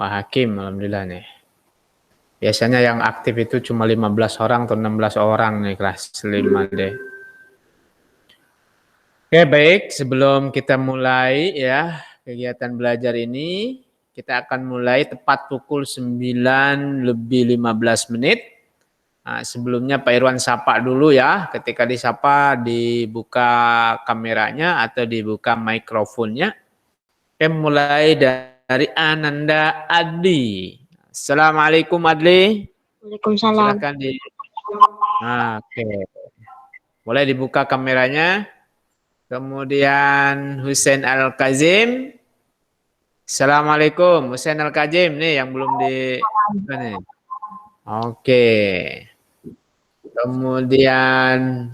Wah, Hakim, alhamdulillah nih. Biasanya yang aktif itu cuma 15 orang atau 16 orang nih kelas 5 deh. Oke, baik. Sebelum kita mulai ya kegiatan belajar ini, kita akan mulai tepat pukul 9 lebih 15 menit. Nah, sebelumnya Pak Irwan sapa dulu ya. Ketika disapa dibuka kameranya atau dibuka mikrofonnya. Oke, mulai dari Ananda Adli. Assalamualaikum Adli. Waalaikumsalam. Silakan di. Nah, oke. Boleh dibuka kameranya. Kemudian Husain Al-Kazim. Assalamualaikum Husain Al-Kazim nih yang belum di. Nih. Oke. Kemudian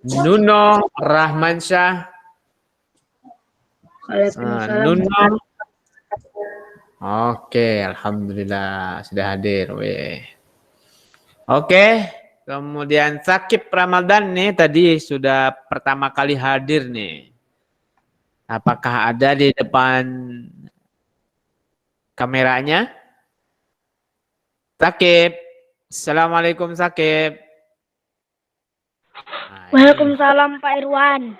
Nuno Rahmansyah. Nuno. Oke, alhamdulillah sudah hadir. Weh. Oke, kemudian Sakib Ramadan nih tadi sudah pertama kali hadir nih. Apakah ada di depan kameranya? Sakib. Assalamualaikum Sakib. Waalaikumsalam Pak Irwan.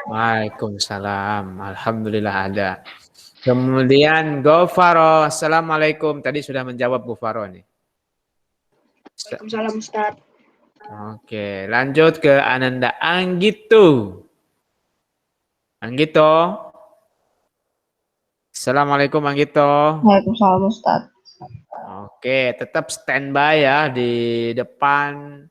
Waalaikumsalam. Alhamdulillah ada. Kemudian Gofaro. Assalamualaikum. Tadi sudah menjawab Gofaro nih. Waalaikumsalam Ustaz. Oke, lanjut ke Ananda Anggito. Anggito. Assalamualaikum Anggito. Waalaikumsalam Ustaz. Oke, tetap standby ya di depan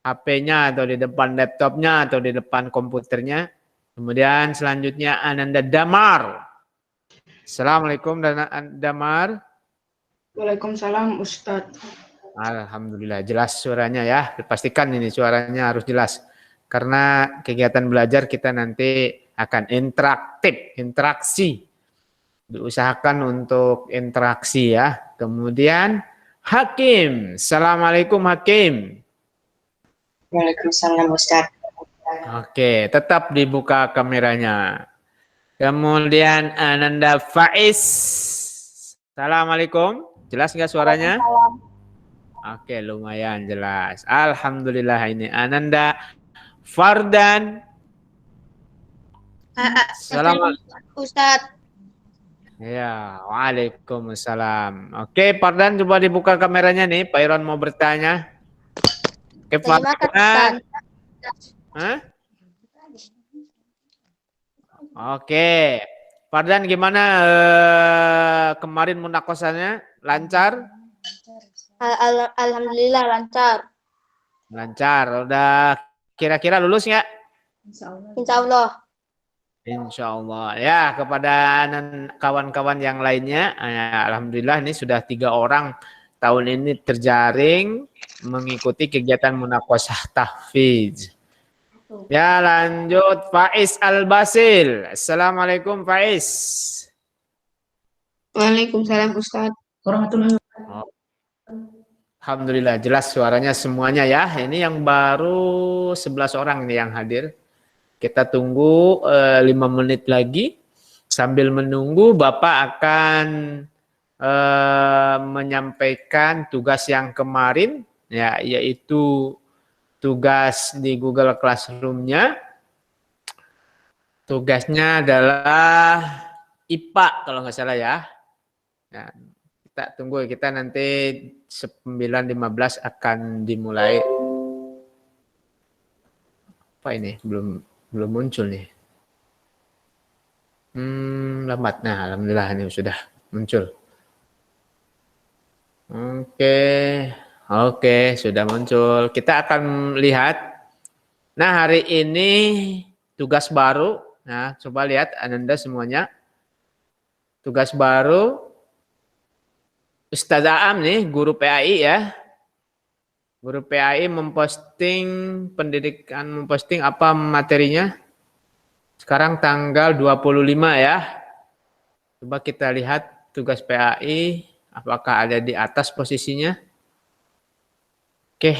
HP-nya atau di depan laptopnya atau di depan komputernya. Kemudian selanjutnya Ananda Damar. Assalamualaikum Damar. Waalaikumsalam Ustaz. Alhamdulillah jelas suaranya ya. Pastikan ini suaranya harus jelas. Karena kegiatan belajar kita nanti akan interaktif, interaksi. Diusahakan untuk interaksi ya. Kemudian Hakim. Assalamualaikum Hakim. Waalaikumsalam Ustaz. Oke, tetap dibuka kameranya. Kemudian Ananda Faiz. Assalamualaikum. Jelas nggak suaranya? Oke, lumayan jelas. Alhamdulillah ini Ananda Fardan. Assalamualaikum Ustaz. Ya, waalaikumsalam. Oke, Fardan coba dibuka kameranya nih. Pak Irwan mau bertanya. Oke, Fardan. Hah? Oke, Fardan gimana kemarin munakosannya? Lancar? Alhamdulillah lancar. Lancar. Udah kira-kira lulus nggak? Insya Allah. Insya Allah. Ya, kepada kawan-kawan yang lainnya, alhamdulillah ini sudah 3 orang tahun ini terjaring mengikuti kegiatan munakosah tahfidz. Ya, lanjut Faiz Al-Basil. Assalamualaikum Faiz. Waalaikumsalam Ustaz. Warahmatullahi wabarakatuh. Alhamdulillah jelas suaranya semuanya ya. Ini yang baru 11 orang nih yang hadir. Kita tunggu 5 menit lagi. Sambil menunggu Bapak akan menyampaikan tugas yang kemarin ya, yaitu tugas di Google Classroom-nya. Tugasnya adalah IPA kalau nggak salah ya. Nah, kita tunggu, kita nanti 9.15 akan dimulai. Apa ini? Belum muncul nih. Lambat. Nah, alhamdulillah ini sudah muncul. Oke, sudah muncul. Kita akan lihat. Nah, hari ini tugas baru. Nah, coba lihat Ananda semuanya. Tugas baru. Ustaz Aam nih, guru PAI ya. Guru PAI memposting pendidikan, memposting apa materinya? Sekarang tanggal 25 ya. Coba kita lihat tugas PAI. Apakah ada di atas posisinya? Oke.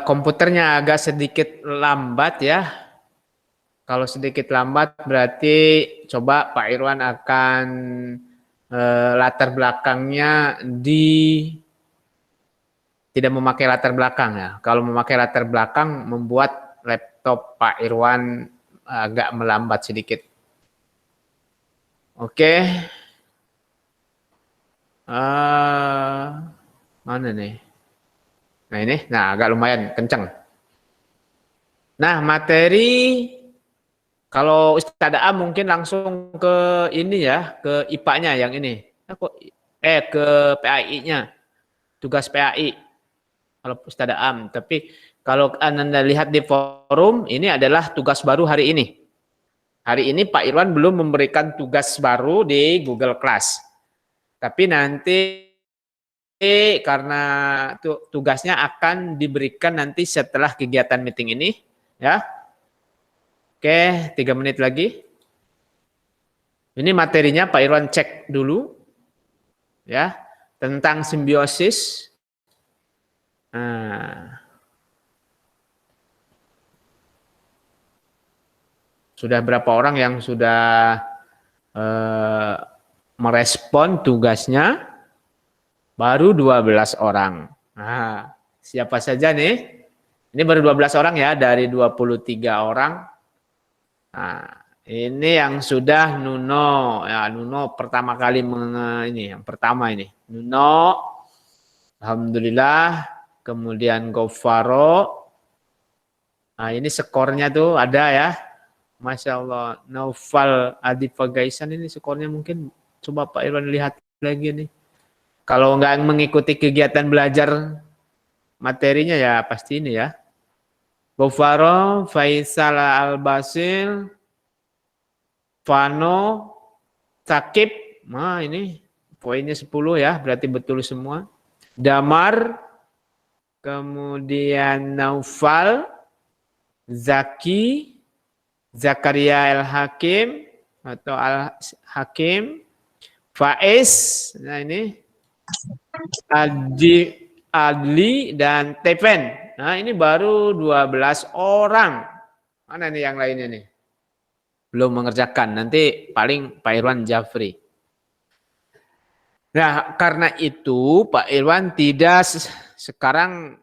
Komputernya agak sedikit lambat ya. Kalau sedikit lambat berarti coba Pak Irwan akan latar belakangnya tidak memakai latar belakang ya. Kalau memakai latar belakang membuat laptop Pak Irwan agak melambat sedikit. Oke. Mana nih? Nah ini, agak lumayan kenceng. Nah materi kalau Ustadz A mungkin langsung ke ini ya, ke IPA-nya yang ini. Ke PAI-nya, tugas PAI. Kalau Ustadz Am, tapi kalau Anda lihat di forum, ini adalah tugas baru hari ini. Hari ini Pak Irwan belum memberikan tugas baru di Google Class. Tapi nanti karena tugasnya akan diberikan nanti setelah kegiatan meeting ini, ya. Oke, 3 menit lagi. Ini materinya Pak Irwan cek dulu, ya, tentang simbiosis. Sudah berapa orang yang sudah merespon tugasnya? Baru 12 orang. Nah, siapa saja nih? Ini baru 12 orang ya dari 23 orang. Nah, ini yang sudah Nuno. Ya, Nuno pertama kali ini, yang pertama ini. Nuno, alhamdulillah. Kemudian Gofaro. Nah, ini skornya tuh ada ya. Masya Allah. Naufal Adi Pagaisan ini skornya mungkin. Coba Pak Irwan lihat lagi nih. Kalau nggak mengikuti kegiatan belajar materinya ya pasti ini ya. Gofaro, Faisal Al-Basil, Fano, Sakib. Nah ini poinnya 10 ya, berarti betul semua. Damar, kemudian Naufal, Zaki, Zakaria Al-Hakim atau Al-Hakim, Faiz, nah ini Adli dan Tepen. Nah ini baru 12 orang. Mana nih yang lainnya nih? Belum mengerjakan. Nanti paling Pak Irwan Jafri. Nah karena itu Pak Irwan tidak sekarang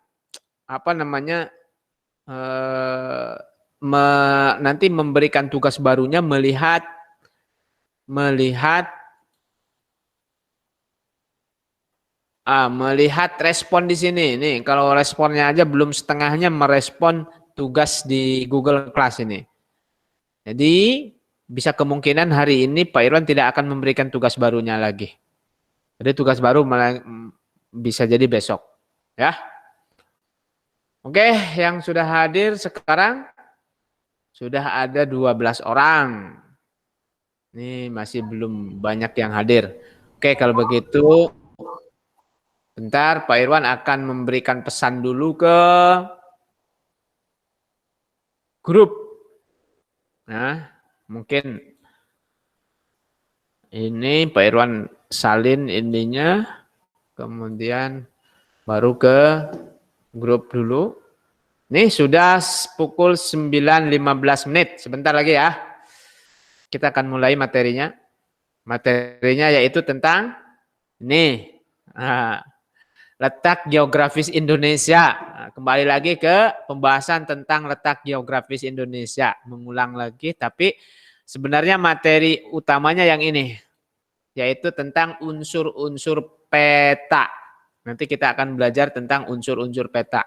nanti memberikan tugas barunya melihat respon di sini. Nih, kalau responnya aja belum setengahnya merespon tugas di Google Class ini. Jadi, bisa kemungkinan hari ini Pak Irwan tidak akan memberikan tugas barunya lagi. Jadi tugas baru bisa jadi besok. Ya. Oke, yang sudah hadir sekarang sudah ada 12 orang. Ini masih belum banyak yang hadir. Oke, kalau begitu bentar, Pak Irwan akan memberikan pesan dulu ke grup. Nah, mungkin ini Pak Irwan salin ininya, kemudian baru ke grup dulu. Nih sudah pukul 9.15 menit, sebentar lagi ya. Kita akan mulai materinya. Materinya yaitu tentang ini. Nah, letak geografis Indonesia. Nah, kembali lagi ke pembahasan tentang letak geografis Indonesia. Mengulang lagi, tapi sebenarnya materi utamanya yang ini. Yaitu tentang unsur-unsur peta. Nanti kita akan belajar tentang unsur-unsur peta.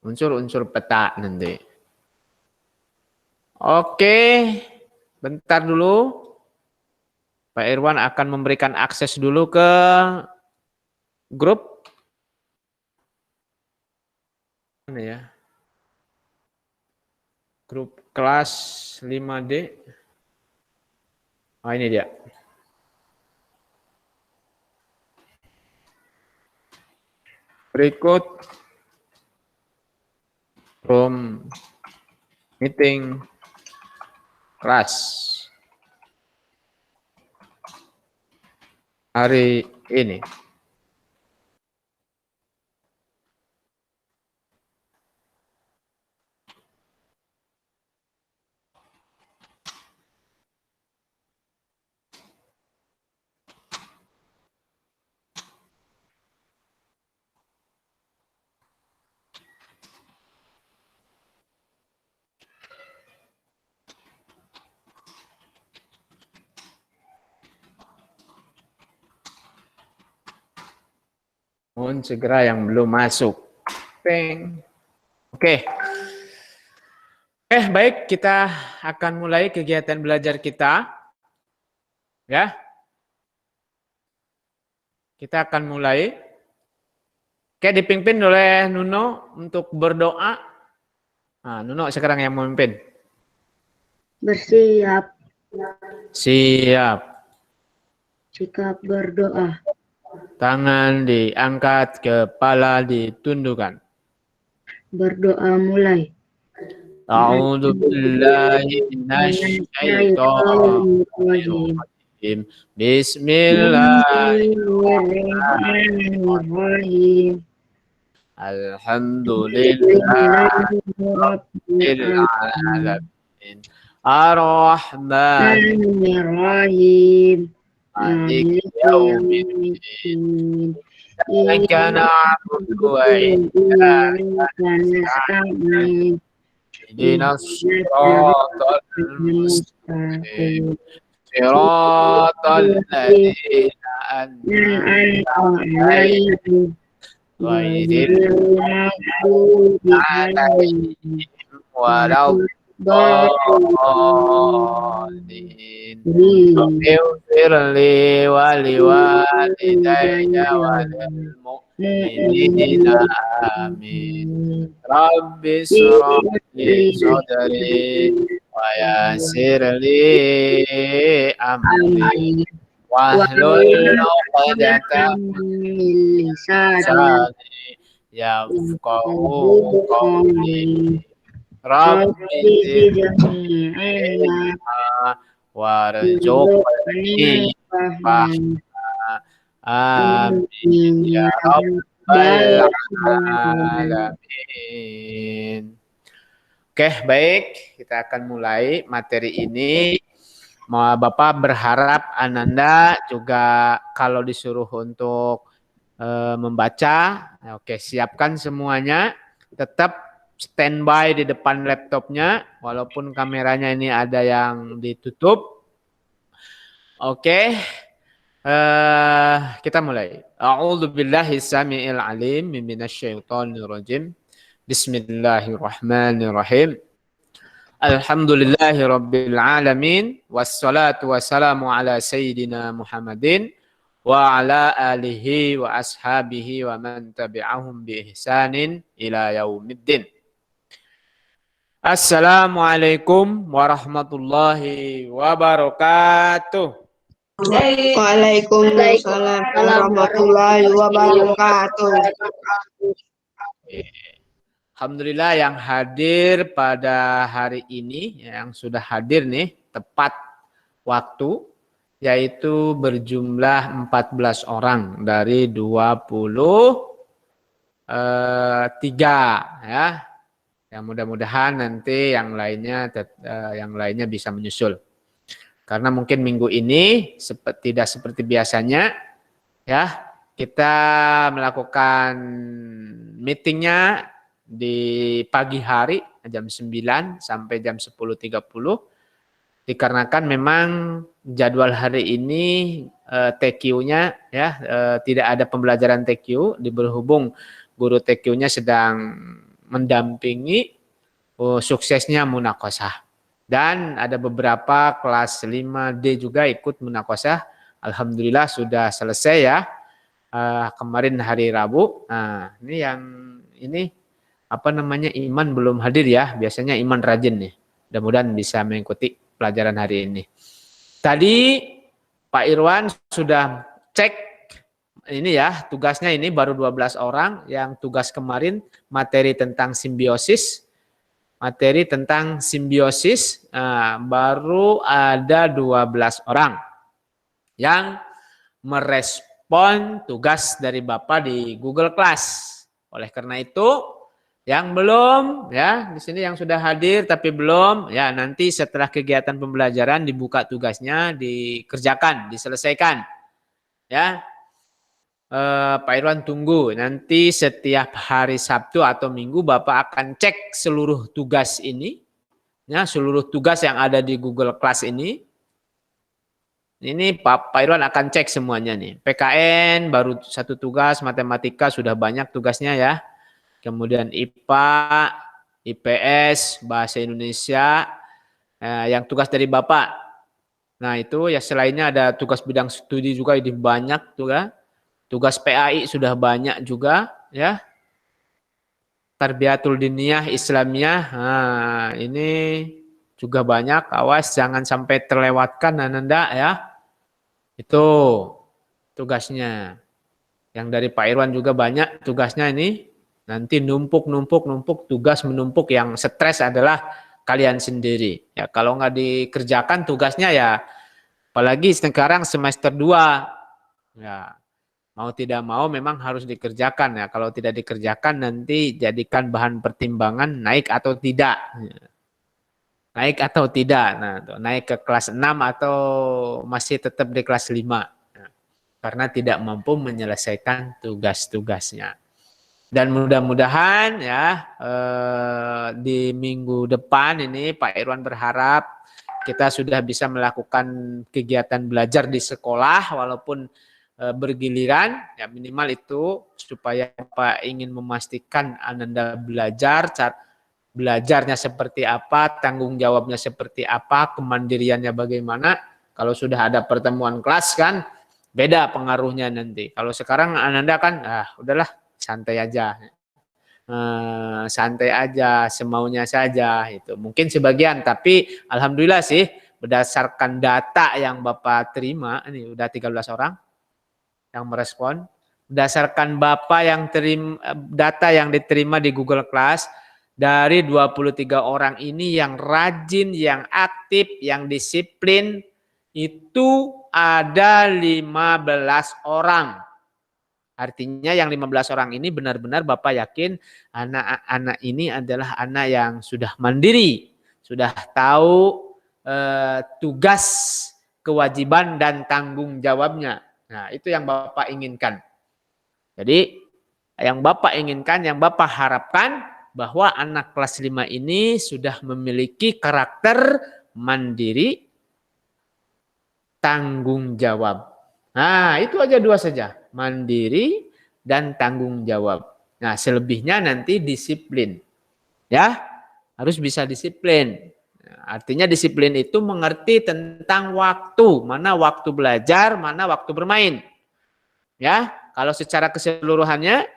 Unsur-unsur peta nanti. Oke, bentar dulu. Pak Irwan akan memberikan akses dulu ke grup. Mana ya? Grup kelas 5D. Oh ini dia. Berikut room meeting kelas hari ini. Mohon segera yang belum masuk. Peng. Oke. Baik, kita akan mulai kegiatan belajar kita. Ya. Kita akan mulai. Oke, dipimpin oleh Nuno untuk berdoa. Nah, Nuno sekarang yang memimpin. Bersiap. Siap. Sikap berdoa. Tangan diangkat, kepala ditundukkan. Berdoa mulai. A'udzu billahi minasyaitonir rajim. Bismillahirrahmanirrahim. Alhamdulillahirabbil alamin. Ar-Rahmanir-Rahim. Maliki yaumiddin. Iyyaka na'budu wa iyyaka nasta'in. Ihdinas siratal mustaqim. Siratal ladzina an'amta 'alaihim ghairil maghdubi 'alaihim waladdallin. Ighfirli wa liwalidayya wa lil mu'minina amin. Rabbi shrah li sadri wa yassir li amri wahlul 'uqdatam min lisani yafqahu qawli. Rabbi zidni ilma warzuqni fahma. Amin ya rabbal alamin. Oke, baik, kita akan mulai materi ini. Bapak berharap Ananda juga kalau disuruh untuk membaca, oke, siapkan semuanya. Tetap standby di depan laptopnya, walaupun kameranya ini ada yang ditutup. Oke, kita mulai. A'udzu billahi samiil alim minasyaitonir rajim. Bismillahirrahmanirrahim. Alhamdulillahirabbil alamin wassalatu wassalamu ala sayyidina Muhammadin wa ala alihi wa ashabihi wa man tabi'ahum bi ihsanin ila yaumiddin. Assalamualaikum warahmatullahi wabarakatuh. Waalaikumsalam warahmatullahi wabarakatuh. Alhamdulillah yang hadir pada hari ini, yang sudah hadir nih tepat waktu, yaitu berjumlah 14 orang dari 23 ya. Yang mudah-mudahan nanti yang lainnya bisa menyusul. Karena mungkin minggu ini tidak seperti biasanya ya, kita melakukan meetingnya di pagi hari jam 9 sampai jam 10.30 dikarenakan memang jadwal hari ini TQ-nya ya tidak ada pembelajaran TQ, berhubung guru TQ-nya sedang mendampingi suksesnya munaqosyah. Dan ada beberapa kelas 5D juga ikut munaqosyah. Alhamdulillah sudah selesai ya. Kemarin hari Rabu. Nah, ini Iman belum hadir ya. Biasanya Iman rajin nih. Mudah-mudahan bisa mengikuti pelajaran hari ini. Tadi Pak Irwan sudah cek ini ya, tugasnya ini baru 12 orang, yang tugas kemarin materi tentang simbiosis. Baru ada 12 orang yang merespon tugas dari Bapak di Google Class. Oleh karena itu, yang belum ya, di sini yang sudah hadir tapi belum, ya nanti setelah kegiatan pembelajaran dibuka tugasnya, dikerjakan, diselesaikan. Ya. Pak Irwan tunggu, nanti setiap hari Sabtu atau Minggu Bapak akan cek seluruh tugas ini, ya seluruh tugas yang ada di Google Class ini, Ini Pak Irwan akan cek semuanya nih. PKN baru 1 tugas, matematika sudah banyak tugasnya ya. Kemudian IPA, IPS, bahasa Indonesia, yang tugas dari Bapak. Nah itu ya, selainnya ada tugas bidang studi juga, ini banyak tuh ya. Tugas PAI sudah banyak juga ya. Tarbiyatul Diniyah Islamiyah, nah ini juga banyak. Awas jangan sampai terlewatkan Ananda ya. Itu tugasnya. Yang dari Pak Irwan juga banyak tugasnya ini. Nanti numpuk tugas menumpuk, yang stres adalah kalian sendiri. Ya kalau nggak dikerjakan tugasnya ya, apalagi sekarang semester 2. Ya, mau tidak mau memang harus dikerjakan ya. Kalau tidak dikerjakan nanti jadikan bahan pertimbangan naik atau tidak. Naik atau tidak. Nah, naik ke kelas 6 atau masih tetap di kelas 5. Nah, karena tidak mampu menyelesaikan tugas-tugasnya. Dan mudah-mudahan ya di minggu depan ini Pak Irwan berharap kita sudah bisa melakukan kegiatan belajar di sekolah walaupun bergiliran, ya minimal itu, supaya Pak ingin memastikan Ananda belajarnya seperti apa, tanggung jawabnya seperti apa, kemandiriannya bagaimana. Kalau sudah ada pertemuan kelas kan beda pengaruhnya nanti. Kalau sekarang Ananda kan udahlah santai aja. Santai aja, semaunya saja itu. Mungkin sebagian, tapi alhamdulillah sih berdasarkan data yang Bapak terima, ini udah 13 orang yang merespon. Berdasarkan Bapak yang terima data yang diterima di Google Class, dari 23 orang ini yang rajin, yang aktif, yang disiplin itu ada 15 orang. Artinya yang 15 orang ini benar-benar Bapak yakin anak-anak ini adalah anak yang sudah mandiri, sudah tahu tugas, kewajiban dan tanggung jawabnya. Nah, itu yang Bapak inginkan. Jadi yang Bapak inginkan, yang Bapak harapkan, bahwa anak kelas 5 ini sudah memiliki karakter mandiri, tanggung jawab. Nah, itu aja 2 saja, mandiri dan tanggung jawab. Nah, selebihnya nanti disiplin. Ya, harus bisa disiplin. Artinya disiplin itu mengerti tentang waktu, mana waktu belajar, mana waktu bermain. Ya, kalau secara keseluruhannya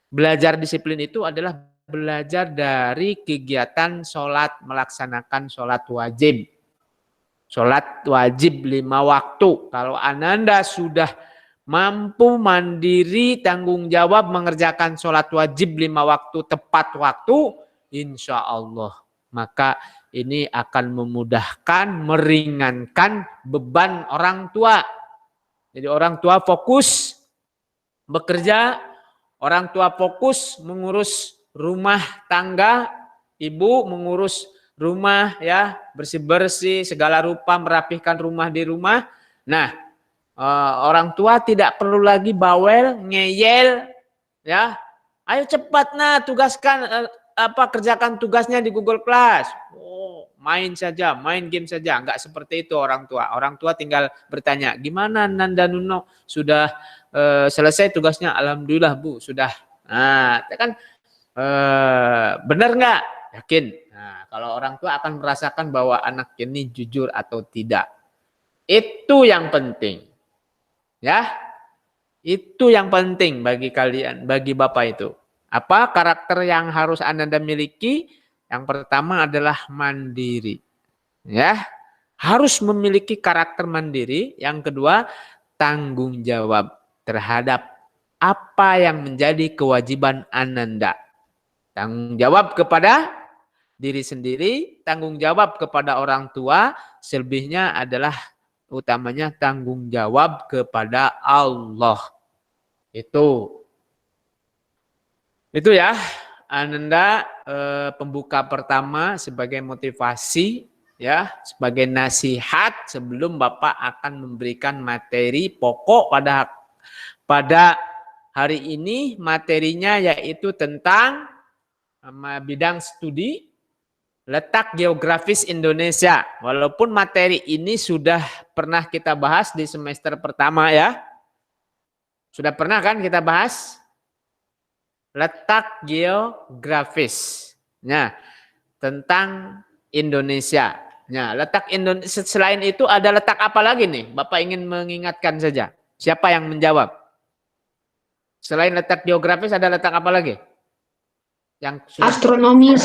belajar disiplin itu adalah belajar dari kegiatan sholat, melaksanakan sholat wajib. Sholat wajib 5 waktu. Kalau Ananda sudah mampu mandiri, tanggung jawab mengerjakan sholat wajib 5 waktu tepat waktu, insya Allah maka ini akan memudahkan, meringankan beban orang tua. Jadi orang tua fokus bekerja, orang tua fokus mengurus rumah tangga, ibu mengurus rumah ya, bersih-bersih segala rupa, merapihkan rumah di rumah. Nah, orang tua tidak perlu lagi bawel, ngeyel ya. Ayo cepat tugaskan kerjakan tugasnya di Google Class. Oh, main saja, main game saja. Enggak seperti itu orang tua. Orang tua tinggal bertanya, "Gimana Nanda Nuno? Sudah selesai tugasnya?" "Alhamdulillah, Bu, sudah." Nah, kan benar nggak? Yakin. Nah, kalau orang tua akan merasakan bahwa anak ini jujur atau tidak. Itu yang penting. Ya. Itu yang penting bagi kalian, bagi Bapak itu. Apa karakter yang harus Anda miliki? Yang pertama adalah mandiri. Ya. Harus memiliki karakter mandiri. Yang kedua, tanggung jawab terhadap apa yang menjadi kewajiban Anda. Tanggung jawab kepada diri sendiri, tanggung jawab kepada orang tua, selebihnya adalah utamanya tanggung jawab kepada Allah. Itu ya, Ananda pembuka pertama sebagai motivasi ya, sebagai nasihat sebelum Bapak akan memberikan materi pokok pada hari ini. Materinya yaitu tentang bidang studi letak geografis Indonesia. Walaupun materi ini sudah pernah kita bahas di semester pertama ya. Sudah pernah kan kita bahas? Letak geografis. Nah, tentang Indonesia. Nah, letak Indonesia selain itu ada letak apa lagi nih? Bapak ingin mengingatkan saja. Siapa yang menjawab? Selain letak geografis ada letak apa lagi? Yang sudah Astronomis.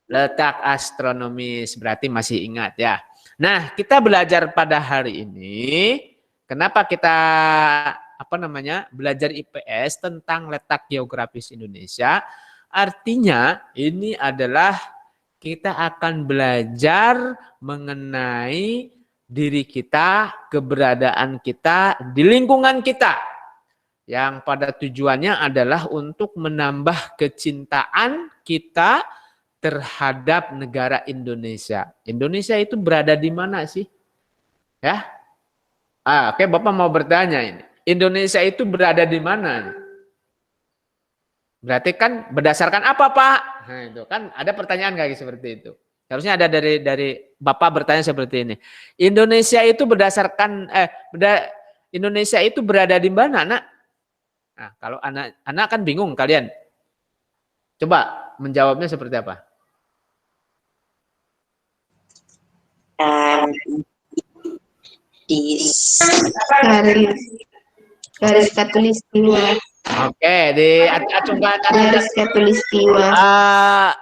letak astronomis, berarti masih ingat ya. Nah, kita belajar pada hari ini, kenapa kita belajar IPS tentang letak geografis Indonesia? Artinya ini adalah kita akan belajar mengenai diri kita, keberadaan kita di lingkungan kita. Yang pada tujuannya adalah untuk menambah kecintaan kita terhadap negara Indonesia. Indonesia itu berada di mana sih? Ya. Oke, Bapak mau bertanya ini. Indonesia itu berada di mana? Berarti kan berdasarkan apa, Pak? Nah, itu kan ada pertanyaan kayak seperti itu. Harusnya ada dari Bapak bertanya seperti ini. Indonesia itu Indonesia itu berada di mana, Nak? Nah, kalau anak kan bingung kalian. Coba menjawabnya seperti apa? Di garis katulistiwa. Oke, acungkan garis katulistiwa.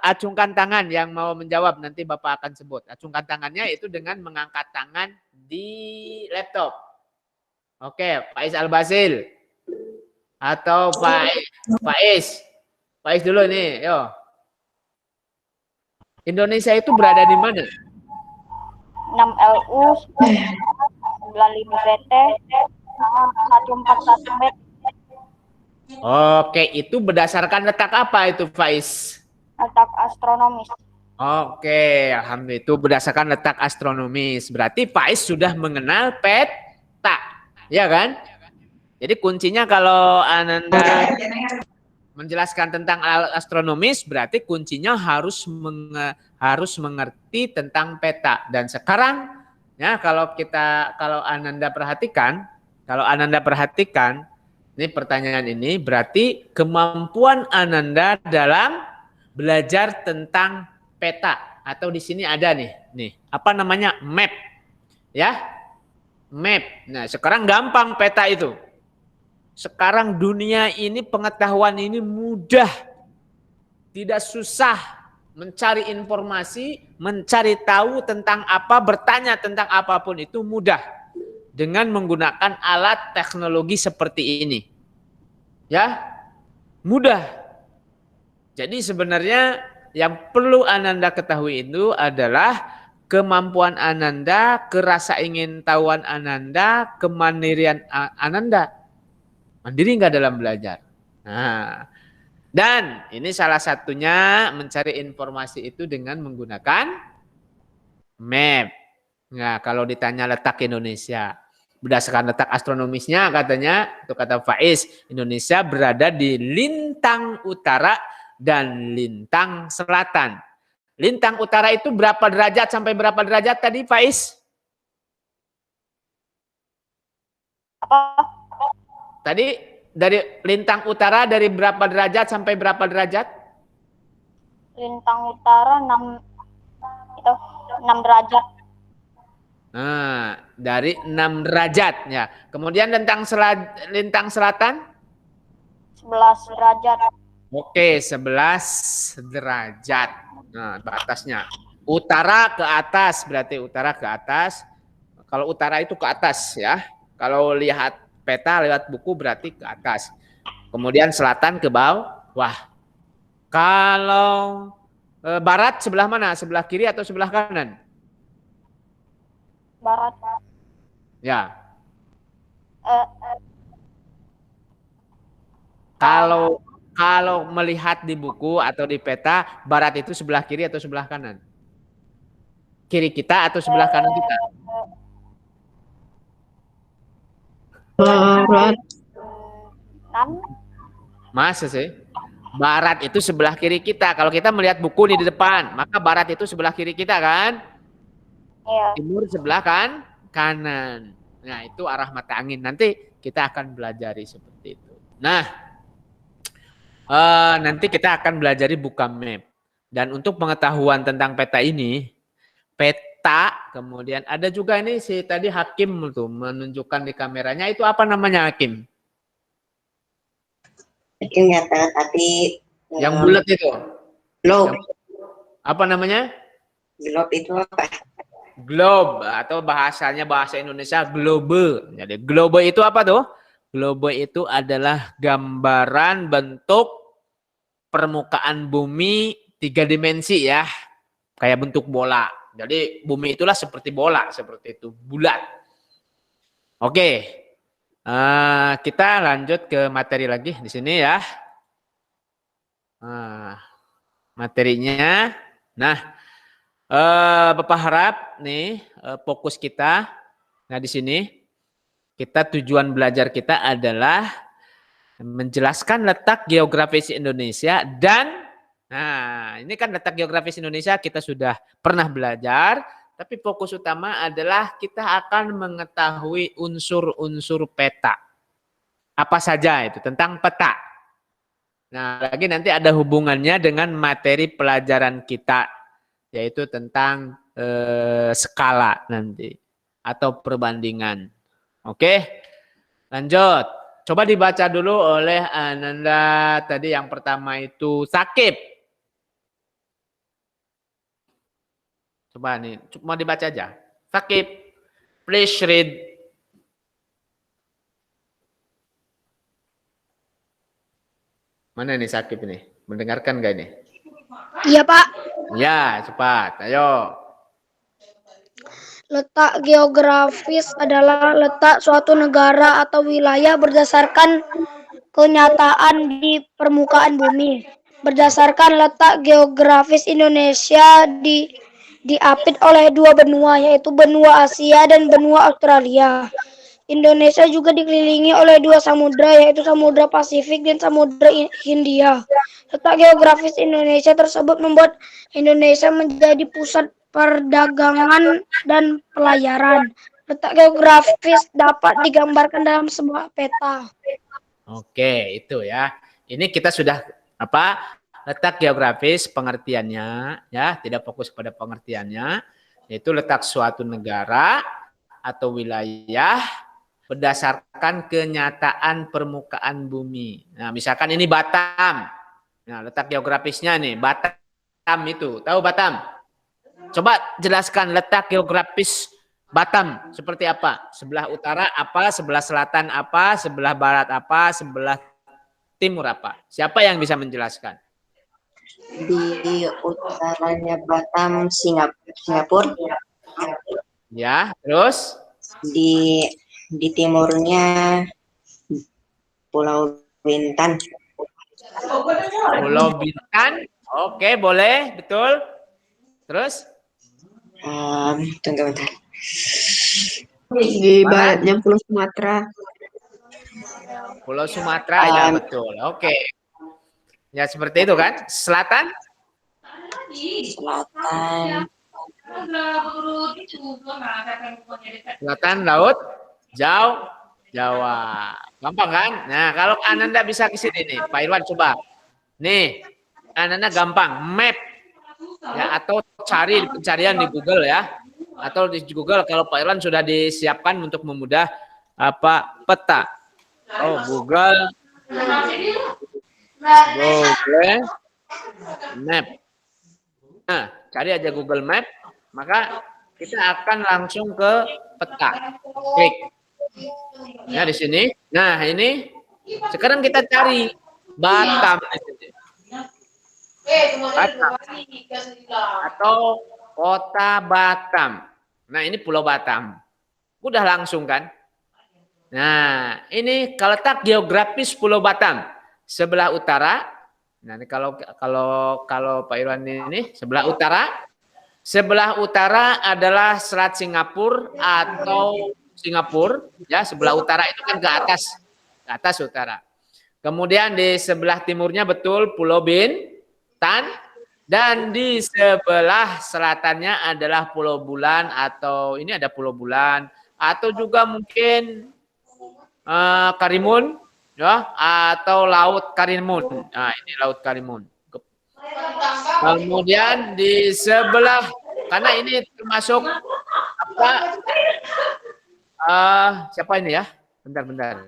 Acungkan tangan yang mau menjawab, nanti Bapak akan sebut. Acungkan tangannya itu dengan mengangkat tangan di laptop. Oke, Faiz Al-Basil atau Faiz dulu nih, yo. Indonesia itu berada di mana? 6 LU, 95 BT, 141 BT. Oke, itu berdasarkan letak apa itu, Faiz? Letak astronomis. Oke, alhamdulillah itu berdasarkan letak astronomis. Berarti Faiz sudah mengenal peta, ya kan? Jadi kuncinya kalau Ananda menjelaskan tentang astronomis, berarti kuncinya harus mengerti tentang peta. Dan sekarang, ya kalau Ananda perhatikan, ini pertanyaan ini berarti kemampuan Ananda dalam belajar tentang peta, atau di sini ada nih apa namanya, map, ya, map. Nah, sekarang gampang peta itu. Sekarang dunia ini, pengetahuan ini mudah, tidak susah mencari informasi, mencari tahu tentang apa, bertanya tentang apapun itu mudah dengan menggunakan alat teknologi seperti ini. Ya, mudah. Jadi sebenarnya yang perlu Ananda ketahui itu adalah kemampuan Ananda, kerasa ingin tahuan Ananda, kemandirian Ananda. Mandiri nggak dalam belajar? Nah, dan ini salah satunya mencari informasi itu dengan menggunakan map. Nah, kalau ditanya letak Indonesia, berdasarkan letak astronomisnya katanya, itu kata Faiz, Indonesia berada di lintang utara dan lintang selatan. Lintang utara itu berapa derajat sampai berapa derajat tadi, Faiz? Apa? Tadi dari lintang utara dari berapa derajat sampai berapa derajat? Lintang utara 6 derajat. Nah, dari 6 derajat ya. Kemudian lintang selatan? 11 derajat. Oke, 11 derajat. Nah, batasnya. Utara ke atas, berarti utara ke atas. Kalau utara itu ke atas ya. Kalau lihat peta lewat buku berarti ke atas. Kemudian selatan ke bawah. Kalau barat sebelah mana? Sebelah kiri atau sebelah kanan? Barat. Ya. Kalau melihat di buku atau di peta, barat itu sebelah kiri atau sebelah kanan? Kiri kita atau sebelah kanan kita? Barat. Masa sih? Barat itu sebelah kiri kita. Kalau kita melihat buku di depan, maka barat itu sebelah kiri kita kan? Iya. Timur sebelah kanan. Nah, itu arah mata angin. Nanti kita akan belajari seperti itu. Nah, nanti kita akan belajari buka map. Dan untuk pengetahuan tentang peta ini, peta, kemudian ada juga ini si tadi Hakim tuh menunjukkan di kameranya, itu apa namanya Hakim? Itu nggak tahu, tapi Yang bulat itu. globe. Apa namanya? Globe itu apa? Globe atau bahasanya bahasa Indonesia globe. Jadi globe itu apa tuh? Globe itu adalah gambaran bentuk permukaan bumi 3 dimensi ya. Kayak bentuk bola. Jadi bumi itulah seperti bola, seperti itu, bulat. Oke. Kita lanjut ke materi lagi di sini ya. Materinya. Nah, Bapak harap nih fokus kita. Nah, di sini kita tujuan belajar kita adalah menjelaskan letak geografis Indonesia dan nah, ini kan letak geografis Indonesia kita sudah pernah belajar, tapi fokus utama adalah kita akan mengetahui unsur-unsur peta. Apa saja itu tentang peta. Nah, lagi nanti ada hubungannya dengan materi pelajaran kita, yaitu tentang skala nanti atau perbandingan. Oke, lanjut. Coba dibaca dulu oleh Ananda tadi yang pertama itu Sakib. Coba nih, cuma dibaca aja. Sakib, please read. Mana nih Sakib ini? Mendengarkan gak ini? Iya, Pak. Ya, cepat. Ayo. Letak geografis adalah letak suatu negara atau wilayah berdasarkan kenyataan di permukaan bumi. Berdasarkan letak geografis Indonesia diapit oleh dua benua, yaitu benua Asia dan benua Australia. Indonesia juga dikelilingi oleh dua samudra, yaitu Samudra Pasifik dan Samudra Hindia. Letak geografis Indonesia tersebut membuat Indonesia menjadi pusat perdagangan dan pelayaran. Letak geografis dapat digambarkan dalam sebuah peta. Oke, itu ya. Ini kita sudah letak geografis pengertiannya ya, tidak fokus pada pengertiannya, yaitu letak suatu negara atau wilayah berdasarkan kenyataan permukaan bumi. Nah, misalkan ini Batam. Nah, letak geografisnya nih, Batam itu. Tahu Batam? Coba jelaskan letak geografis Batam seperti apa? Sebelah utara apa? Sebelah selatan apa? Sebelah barat apa? Sebelah timur apa? Siapa yang bisa menjelaskan? Di utaranya Batam, Singapura. Ya, terus? Di timurnya Pulau Bintan. Pulau Bintan. Oke, boleh, betul. Terus? Tunggu bentar. Di baratnya Pulau Sumatera. Pulau Sumatera, ya betul. Oke. Ya seperti itu kan. Selatan? Selatan. Selatan laut Jawa. Gampang kan? Nah, kalau Ananda bisa ke sini nih, Pak Irwan coba. Nih, Ananda gampang, map. Ya, atau cari pencarian di Google ya. Atau di Google kalau Pak Irwan sudah disiapkan untuk memudah peta. Oh, Google Map. Nah, cari aja Google Map, maka kita akan langsung ke peta. Klik. Ya, di sini. Nah, ini sekarang kita cari Batam. Batam. Atau kota Batam. Nah, ini Pulau Batam. Udah langsung kan? Nah, ini kalau letak geografis Pulau Batam sebelah utara. Nah, ini kalau Pak Irwan ini sebelah utara. Sebelah utara adalah Selat Singapura atau Singapura, ya, sebelah utara itu kan ke atas utara. Kemudian di sebelah timurnya betul Pulau Bintan. Dan di sebelah selatannya adalah Pulau Bulan, atau ini ada Pulau Bulan, atau juga mungkin Karimun, ya, atau Laut Karimun. Nah, ini Laut Karimun. Kemudian di sebelah, karena ini termasuk apa? Siapa ini ya? Bentar.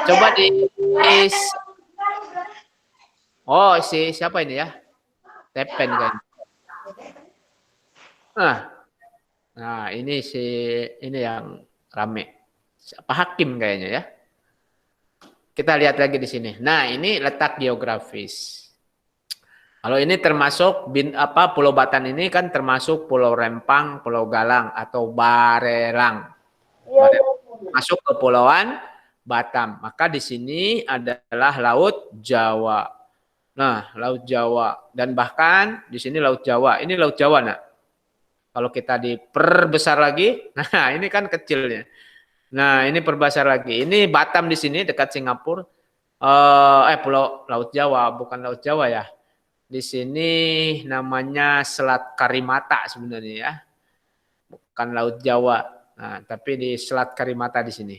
Coba oh, siapa ini ya? Tepen kan. Nah, ini ini yang rame. Pak Hakim kayaknya ya. Kita lihat lagi di sini. Nah, ini letak geografis. Kalau ini termasuk Pulau Batan ini kan termasuk Pulau Rempang, Pulau Galang atau Barelang. Masuk ke Pulauan Batam. Maka di sini adalah Laut Jawa. Nah, Laut Jawa, dan bahkan di sini Laut Jawa. Ini Laut Jawa, nah. Kalau kita diperbesar lagi, nah ini kan kecilnya. Nah, ini perbesar lagi. Ini Batam di sini dekat Singapura. Pulau Laut Jawa, bukan Laut Jawa ya. Di sini namanya Selat Karimata sebenarnya ya. Bukan Laut Jawa. Nah, tapi di Selat Karimata di sini.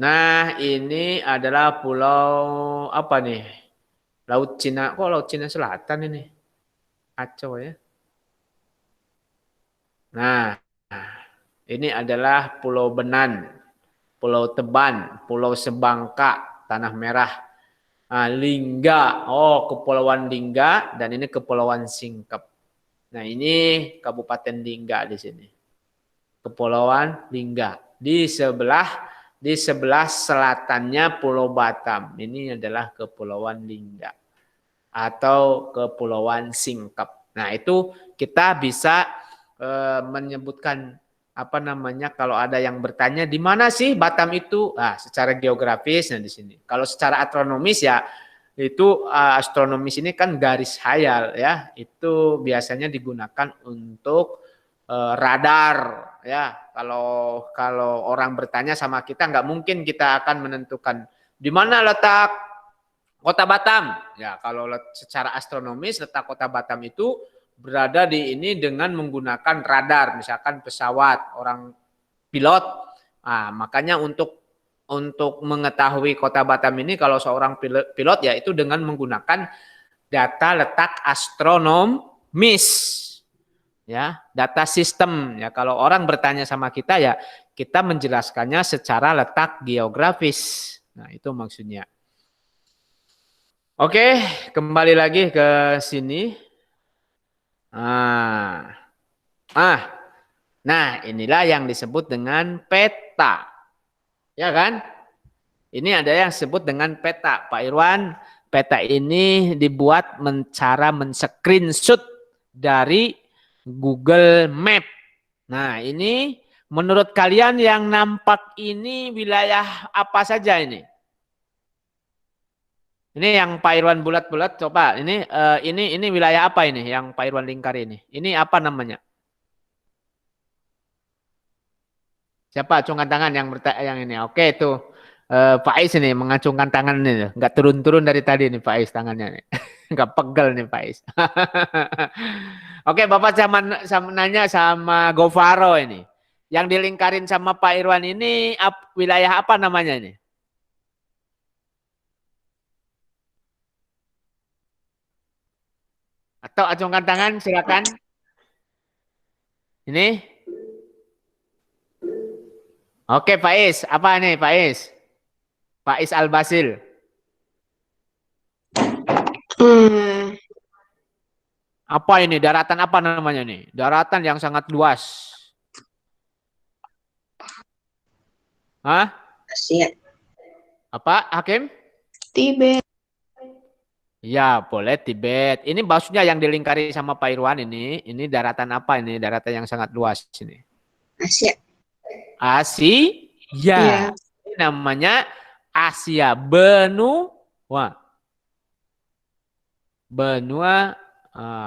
Nah, ini adalah pulau apa nih? Laut Cina. Kok Laut Cina Selatan ini? Acau ya. Nah, ini adalah Pulau Benan, Pulau Teban, Pulau Sebangka, Tanah Merah, Lingga, Kepulauan Lingga, dan ini Kepulauan Singkep. Nah, ini Kabupaten Lingga di sini. Kepulauan Lingga. Di sebelah selatannya Pulau Batam. Ini adalah Kepulauan Lingga atau Kepulauan Singkep. Nah, itu kita bisa menyebutkan apa namanya, kalau ada yang bertanya di mana sih Batam itu? Nah, secara geografis di sini. Kalau secara astronomis ya itu astronomis ini kan garis hayal ya. Itu biasanya digunakan untuk radar ya. Kalau orang bertanya sama kita, nggak mungkin kita akan menentukan di mana letak Kota Batam. Ya, kalau secara astronomis letak Kota Batam itu berada di ini dengan menggunakan radar, misalkan pesawat, orang pilot. Nah, makanya untuk mengetahui Kota Batam ini, kalau seorang pilot ya itu dengan menggunakan data letak astronomis. Ya, data sistem. Ya, kalau orang bertanya sama kita ya kita menjelaskannya secara letak geografis. Nah, itu maksudnya. Oke, kembali lagi ke sini. Nah, inilah yang disebut dengan peta. Ya kan? Ini ada yang disebut dengan peta. Pak Irwan, peta ini dibuat cara men-screenshot dari Google Map. Nah, ini menurut kalian yang nampak ini wilayah apa saja ini? Ini yang Pak Irwan bulat-bulat, coba ini wilayah apa ini yang Pak Irwan lingkari ini? Ini apa namanya? Siapa acungkan tangan yang ini? Oke, itu Pak Ais ini mengacungkan tangan ini, nggak turun-turun dari tadi nih Pak Ais tangannya nih. Nggak pegel nih Pak Ais. Oke, Bapak sama nanya sama Govaro ini. Yang dilingkarin sama Pak Irwan ini wilayah apa namanya ini? Atau acungkan tangan, silakan. Ini. Oke, Pak Is. Apa nih, Pak Is? Pak Is Al-Basil. Apa ini? Daratan apa namanya nih? Daratan yang sangat luas. Hah? Asia. Apa, Hakim? Tibet. Ya, boleh Tibet. Ini maksudnya yang dilingkari sama Pak Irwan ini daratan apa ini? Daratan yang sangat luas ini. Asia. Asia. Ya. Ini namanya Asia. Benua.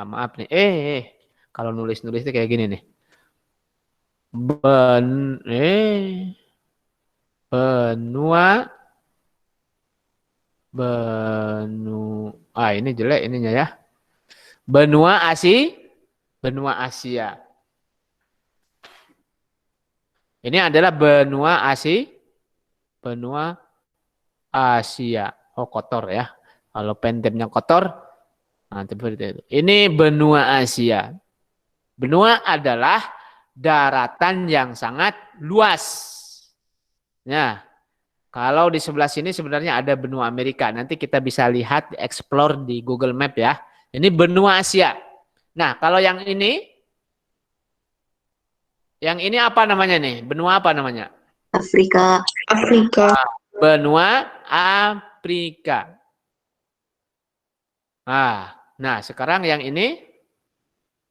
Maaf nih. Kalau nulis-nulis itu kayak gini nih. Benua Ini jelek ininya ya. Benua Asia. Ini adalah benua Asia. Oh, kotor ya. Kalau pentemnya kotor, nanti seperti itu. Ini benua Asia. Benua adalah daratan yang sangat luas. Nah, kalau di sebelah sini sebenarnya ada benua Amerika. Nanti kita bisa lihat, explore di Google Map ya. Ini benua Asia. Nah, kalau yang ini apa namanya nih? Benua apa namanya? Afrika. Benua Afrika. Nah, sekarang yang ini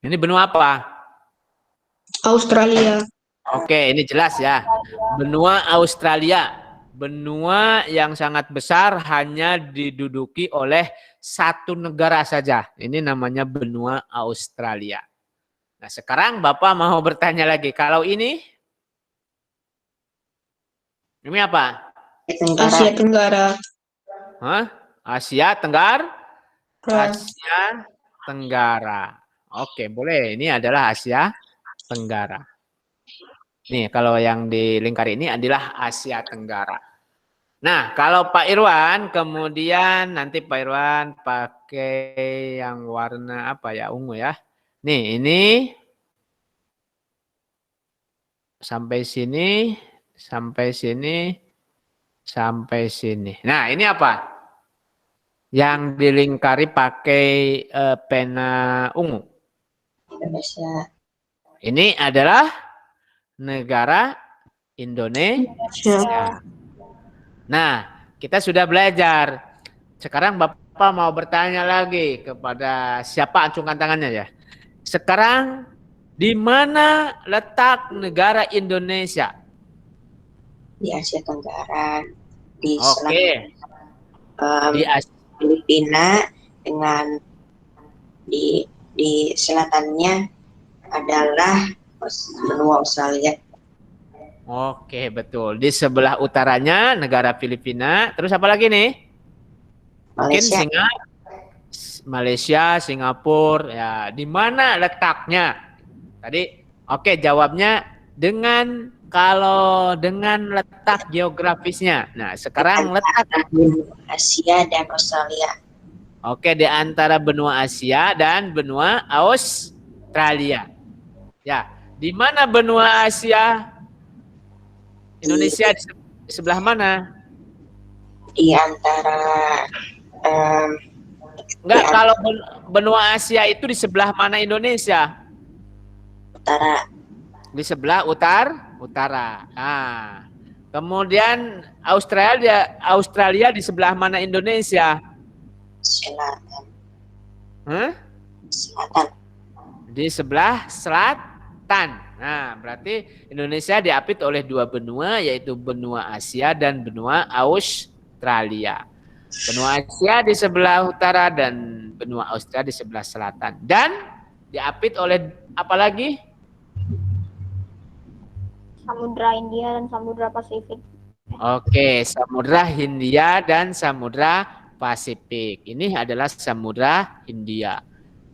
benua apa? Australia. Oke, ini jelas ya. Benua Australia. Benua yang sangat besar hanya diduduki oleh satu negara saja. Ini namanya benua Australia. Nah, sekarang Bapak mau bertanya lagi. Kalau ini apa? Asia Tenggara. Asia Tenggara. Oke, boleh. Ini adalah Asia Tenggara. Nih, kalau yang di lingkar ini adalah Asia Tenggara. Nah, kalau Pak Irwan, kemudian nanti Pak Irwan pakai yang warna apa ya? Ungu ya. Nih, ini sampai sini, sampai sini, sampai sini. Nah, ini apa? Yang dilingkari pakai pena ungu. Indonesia. Ini adalah negara Indonesia. Nah, kita sudah belajar. Sekarang Bapak mau bertanya lagi kepada siapa, acungkan tangannya ya. Sekarang di mana letak negara Indonesia? Di Asia Tenggara. Di Oke. Di Filipina dengan di selatannya adalah benua Australia. Oke, betul. Di sebelah utaranya negara Filipina. Terus apa lagi nih? Mungkin Malaysia, Singapura. Ya, di mana letaknya? Tadi, oke, jawabnya kalau dengan letak geografisnya. Nah, sekarang letak Asia dan Australia. Oke, di antara benua Asia dan benua Australia. Ya, di mana benua Asia? Indonesia di sebelah mana? Di antara enggak, kalau benua Asia itu di sebelah mana Indonesia? utara. Di sebelah utara. Nah, kemudian Australia di sebelah mana Indonesia? Selatan. Selatan. Di sebelah selatan. Nah, berarti Indonesia diapit oleh dua benua, yaitu benua Asia dan benua Australia. Benua Asia di sebelah utara dan benua Australia di sebelah selatan. Dan diapit oleh apa lagi? Samudra Hindia dan Samudra Pasifik. Oke, Samudra Hindia dan Samudra Pasifik. Ini adalah Samudra Hindia.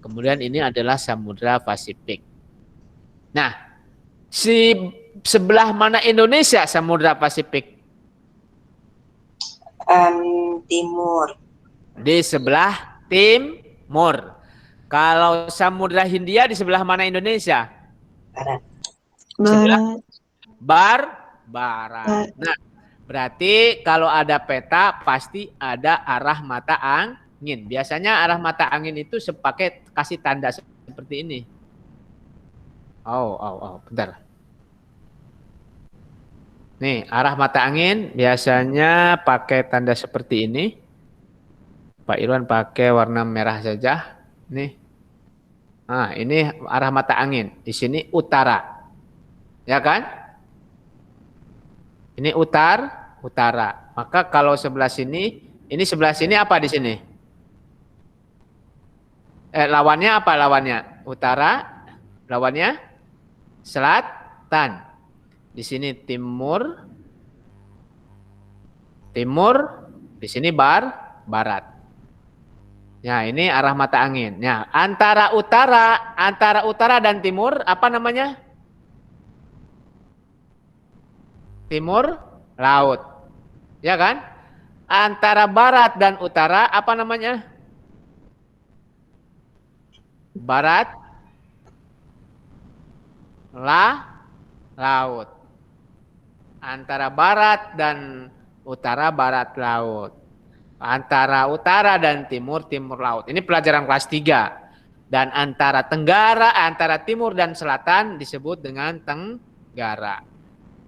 Kemudian ini adalah Samudra Pasifik. Nah, sebelah mana Indonesia Samudra Pasifik? Timur. Di sebelah timur. Kalau Samudra Hindia di sebelah mana Indonesia? Barat. Barat. Nah, berarti kalau ada peta pasti ada arah mata angin. Biasanya arah mata angin itu pakai kasih tanda seperti ini. Bentar. Nih, arah mata angin biasanya pakai tanda seperti ini. Pak Irwan pakai warna merah saja. Nih. Nah, ini arah mata angin. Di sini utara. Ya kan? Ini utara. Maka kalau sebelah sini, ini sebelah sini apa di sini? Lawannya apa lawannya? Utara. Lawannya? Selatan. Di sini timur. Di sini barat. barat. Ya, ini arah mata angin. Ya, antara utara dan timur apa namanya? Timur laut. Ya kan? Antara barat dan utara apa namanya? Barat laut. Antara barat dan utara barat laut. Antara utara dan timur laut. Ini pelajaran kelas 3. Dan antara tenggara, antara timur dan selatan disebut dengan tenggara.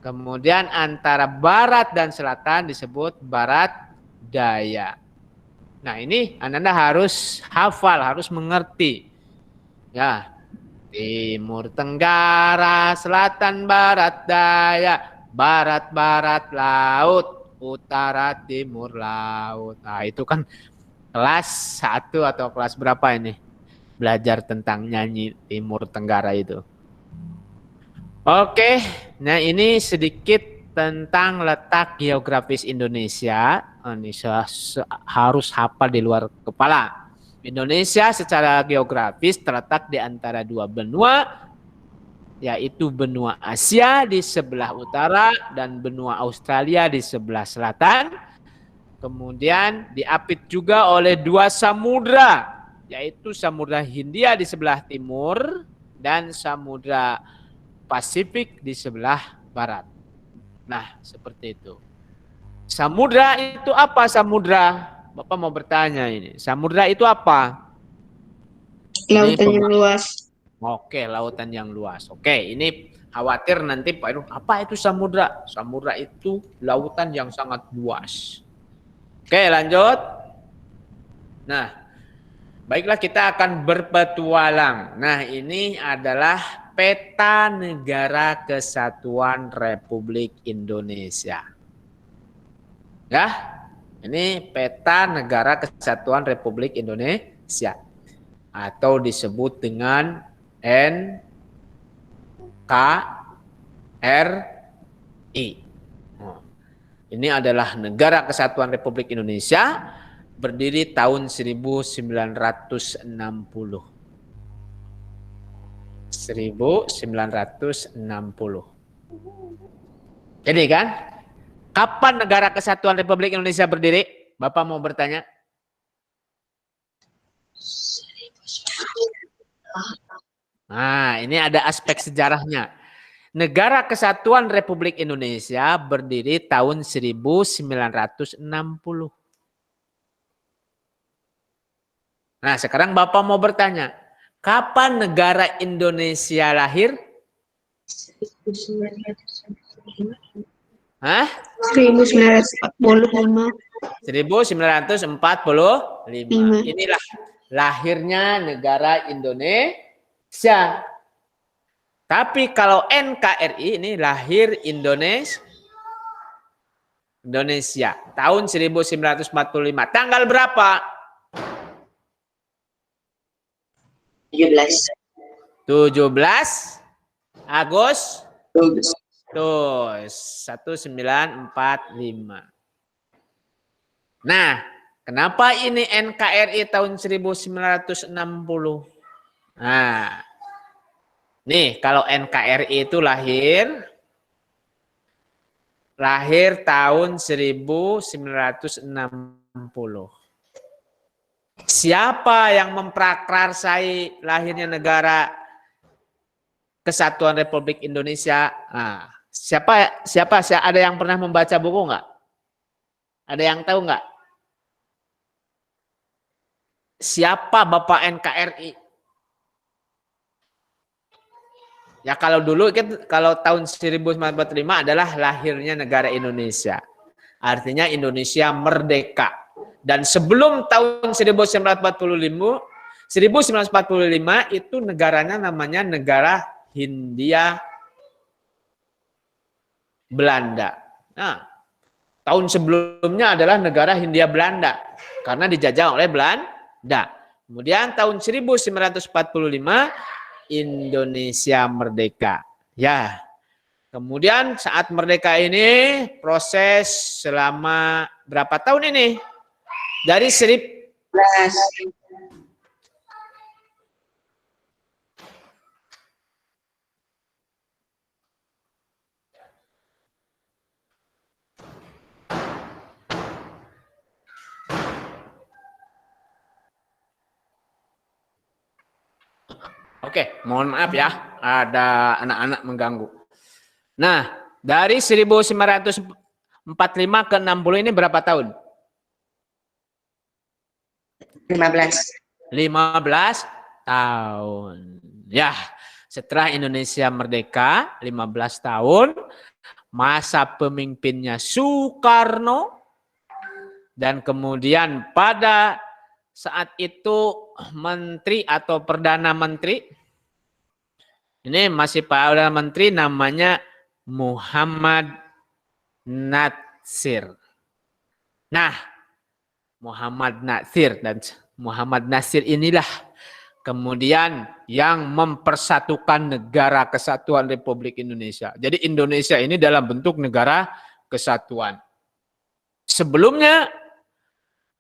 Kemudian antara barat dan selatan disebut barat daya. Nah, ini Anda harus hafal, harus mengerti. Ya, timur tenggara, selatan barat daya, barat laut, utara timur laut. Nah, itu kan kelas 1 atau kelas berapa ini? Belajar tentang nyanyi timur tenggara itu. Oke, nah ini sedikit tentang letak geografis Indonesia. Ini harus hafal di luar kepala. Indonesia secara geografis terletak di antara 2 benua, yaitu benua Asia di sebelah utara dan benua Australia di sebelah selatan. Kemudian diapit juga oleh 2 samudra, yaitu Samudra Hindia di sebelah timur dan Samudra Pasifik di sebelah barat. Nah, seperti itu. Samudra itu apa samudra? Bapak mau bertanya ini. Samudra itu apa? Lautan yang luas. Oke, lautan yang luas. Oke, ini khawatir nanti Pak Irun, apa itu samudra? Samudra itu lautan yang sangat luas. Oke, lanjut. Nah, baiklah kita akan berpetualang. Nah, ini adalah peta negara kesatuan Republik Indonesia. Ya, ini peta negara kesatuan Republik Indonesia atau disebut dengan NKRI. Ini adalah negara kesatuan Republik Indonesia berdiri tahun 1960. 1960. Jadi kan, kapan negara kesatuan Republik Indonesia berdiri? Bapak mau bertanya. Nah, ini ada aspek sejarahnya. Negara Kesatuan Republik Indonesia berdiri tahun 1960. Nah, sekarang Bapak mau bertanya, kapan negara Indonesia lahir? 1945. 1945. Inilah lahirnya negara Indonesia. Tapi kalau NKRI ini lahir Indonesia tahun 1945. Tanggal berapa? 17 Agustus 1945. Nah, kenapa ini NKRI tahun 1960? Nah, nih kalau NKRI itu lahir tahun 1960. Siapa yang memprakarsai lahirnya negara Kesatuan Republik Indonesia? Nah, siapa ada yang pernah membaca buku nggak? Ada yang tahu nggak? Siapa Bapak NKRI? Ya kalau dulu kalau tahun 1945 adalah lahirnya negara Indonesia. Artinya Indonesia merdeka. Dan sebelum tahun 1945 itu negaranya namanya negara Hindia Belanda. Nah, tahun sebelumnya adalah negara Hindia Belanda karena dijajah oleh Belanda. Kemudian tahun 1945 Indonesia merdeka. Ya. Kemudian saat merdeka ini proses selama berapa tahun ini? Dari 11. Oke, mohon maaf ya, ada anak-anak mengganggu. Nah, dari 1945 ke 60 ini berapa tahun? 15. 15 tahun. Ya, setelah Indonesia merdeka, 15 tahun, masa pemimpinnya Soekarno, dan kemudian pada saat itu menteri atau perdana menteri, ini masih perdana menteri namanya Muhammad Natsir. Nah, Muhammad Natsir dan Muhammad Nasir inilah kemudian yang mempersatukan Negara Kesatuan Republik Indonesia. Jadi Indonesia ini dalam bentuk negara kesatuan. Sebelumnya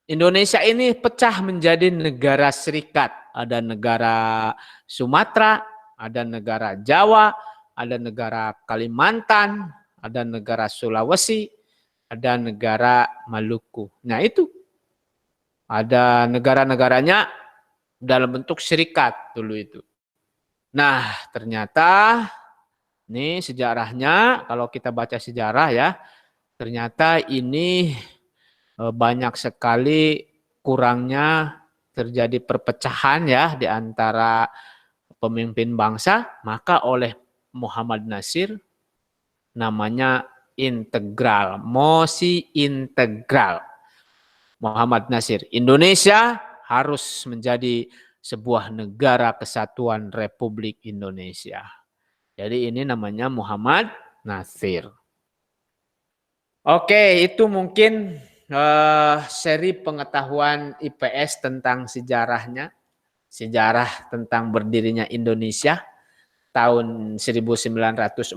Indonesia ini pecah menjadi negara serikat. Ada negara Sumatera, ada negara Jawa, ada negara Kalimantan, ada negara Sulawesi, ada negara Maluku. Nah itu, ada negara-negaranya dalam bentuk serikat dulu itu. Nah ternyata, ini sejarahnya, kalau kita baca sejarah ya, ternyata ini banyak sekali kurangnya terjadi perpecahan ya di antara pemimpin bangsa, maka oleh Muhammad Nasir namanya integral, mosi integral. Muhammad Nasir, Indonesia harus menjadi sebuah negara kesatuan Republik Indonesia. Jadi ini namanya Muhammad Nasir. Oke, itu mungkin seri pengetahuan IPS tentang sejarahnya, sejarah tentang berdirinya Indonesia tahun 1945,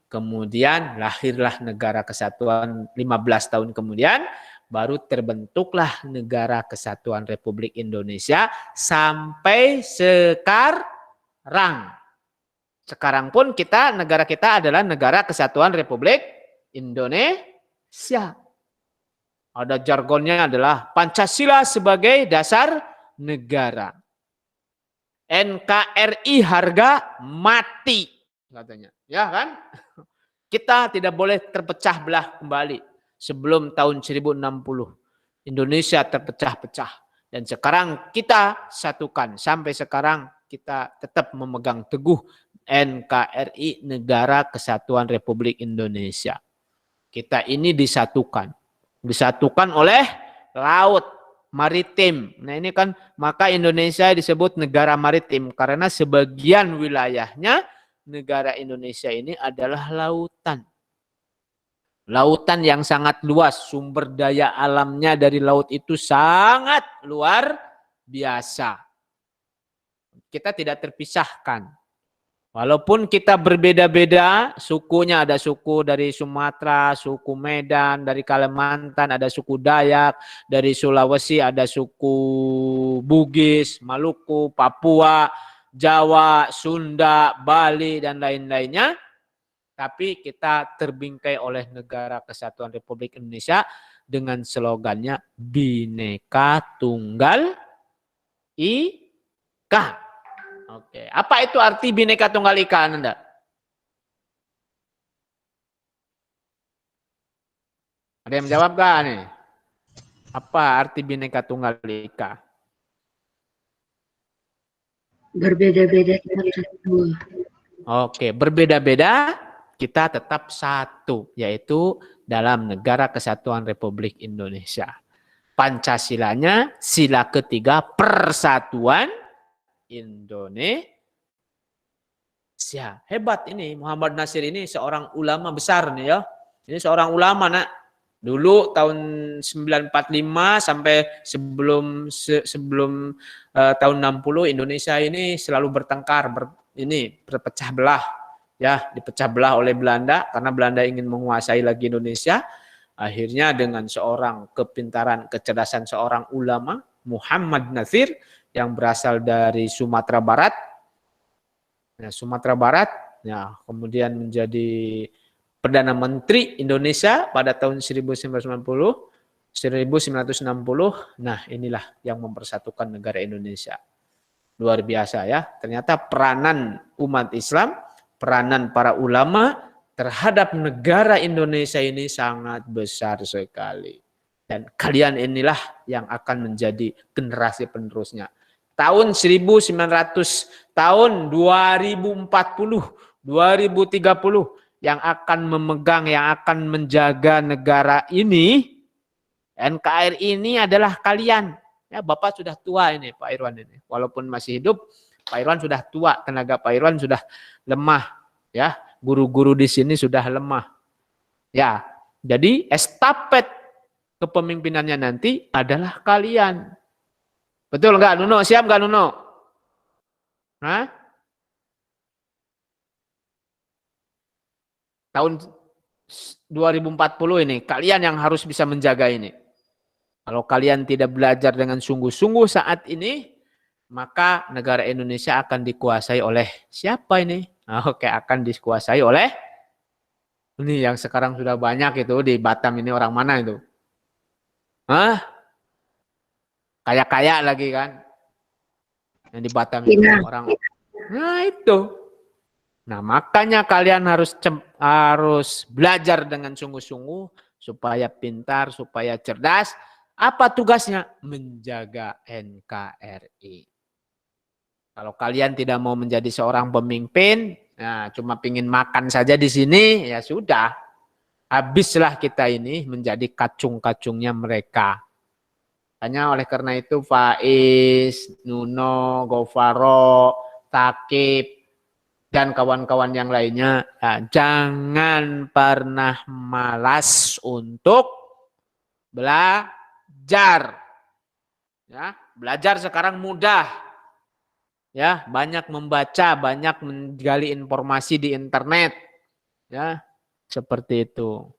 kemudian lahirlah negara kesatuan 15 tahun kemudian, baru terbentuklah Negara Kesatuan Republik Indonesia sampai sekarang. Sekarang pun negara kita adalah Negara Kesatuan Republik Indonesia. Ada jargonnya adalah Pancasila sebagai dasar negara. NKRI harga mati katanya. Ya kan? Kita tidak boleh terpecah belah kembali sebelum tahun 1060. Indonesia terpecah-pecah dan sekarang kita satukan. Sampai sekarang kita tetap memegang teguh NKRI Negara Kesatuan Republik Indonesia. Kita ini disatukan. Disatukan oleh laut maritim. Nah ini kan maka Indonesia disebut negara maritim karena sebagian wilayahnya negara Indonesia ini adalah lautan. Lautan yang sangat luas, sumber daya alamnya dari laut itu sangat luar biasa. Kita tidak terpisahkan. Walaupun kita berbeda-beda, sukunya ada suku dari Sumatera, suku Medan, dari Kalimantan ada suku Dayak, dari Sulawesi ada suku Bugis, Maluku, Papua, Jawa, Sunda, Bali, dan lain-lainnya. Tapi kita terbingkai oleh Negara Kesatuan Republik Indonesia dengan slogannya Bhinneka Tunggal Ika. Oke, apa itu arti Bhinneka Tunggal Ika, Anda? Ada yang menjawab gak nih? Apa arti Bhinneka Tunggal Ika? Berbeda-beda kita satu. Oke, berbeda-beda kita tetap satu, yaitu dalam Negara Kesatuan Republik Indonesia. Pancasilanya, sila ketiga, persatuan Indonesia. Hebat ini Muhammad Nasir ini seorang ulama besar nih ya. Ini seorang ulama nak. Dulu tahun 945 sampai sebelum tahun 60 Indonesia ini selalu bertengkar, berpecah belah. Ya, dipecah belah oleh Belanda karena Belanda ingin menguasai lagi Indonesia. Akhirnya dengan seorang kepintaran, kecerdasan seorang ulama, Muhammad Natsir, yang berasal dari Sumatera Barat. Ya, Sumatera Barat, ya, kemudian menjadi Perdana Menteri Indonesia pada tahun 1960. Nah, inilah yang mempersatukan negara Indonesia. Luar biasa ya. Ternyata peranan umat Islam, peranan para ulama terhadap negara Indonesia ini sangat besar sekali. Dan kalian inilah yang akan menjadi generasi penerusnya. Tahun 1900, tahun 2040, 2030 yang akan memegang, yang akan menjaga negara ini, NKRI ini adalah kalian. Ya, Bapak sudah tua ini, Pak Irwan ini. Walaupun masih hidup, Pak Irwan sudah tua, tenaga Pak Irwan sudah lemah, ya. Guru-guru di sini sudah lemah. Ya, jadi estafet kepemimpinannya nanti adalah kalian. Betul nggak, Nuno? Siap nggak, Nuno? Hah? Tahun 2040 ini, kalian yang harus bisa menjaga ini. Kalau kalian tidak belajar dengan sungguh-sungguh saat ini, maka negara Indonesia akan dikuasai oleh siapa ini? Oke, akan dikuasai oleh ini yang sekarang sudah banyak itu di Batam ini, orang mana itu? Hah? Kaya-kaya lagi kan? Yang di Batam itu orang. Nah, itu. Nah, makanya kalian harus belajar dengan sungguh-sungguh supaya pintar, supaya cerdas. Apa tugasnya? Menjaga NKRI. Kalau kalian tidak mau menjadi seorang pemimpin, nah, cuma pingin makan saja di sini, ya sudah. Habislah kita ini menjadi kacung-kacungnya mereka. Hanya oleh karena itu Faiz, Nuno, Gofaro, Takib, dan kawan-kawan yang lainnya, nah, jangan pernah malas untuk belajar. Ya, belajar sekarang mudah. Ya, banyak membaca, banyak menggali informasi di internet. Ya, seperti itu.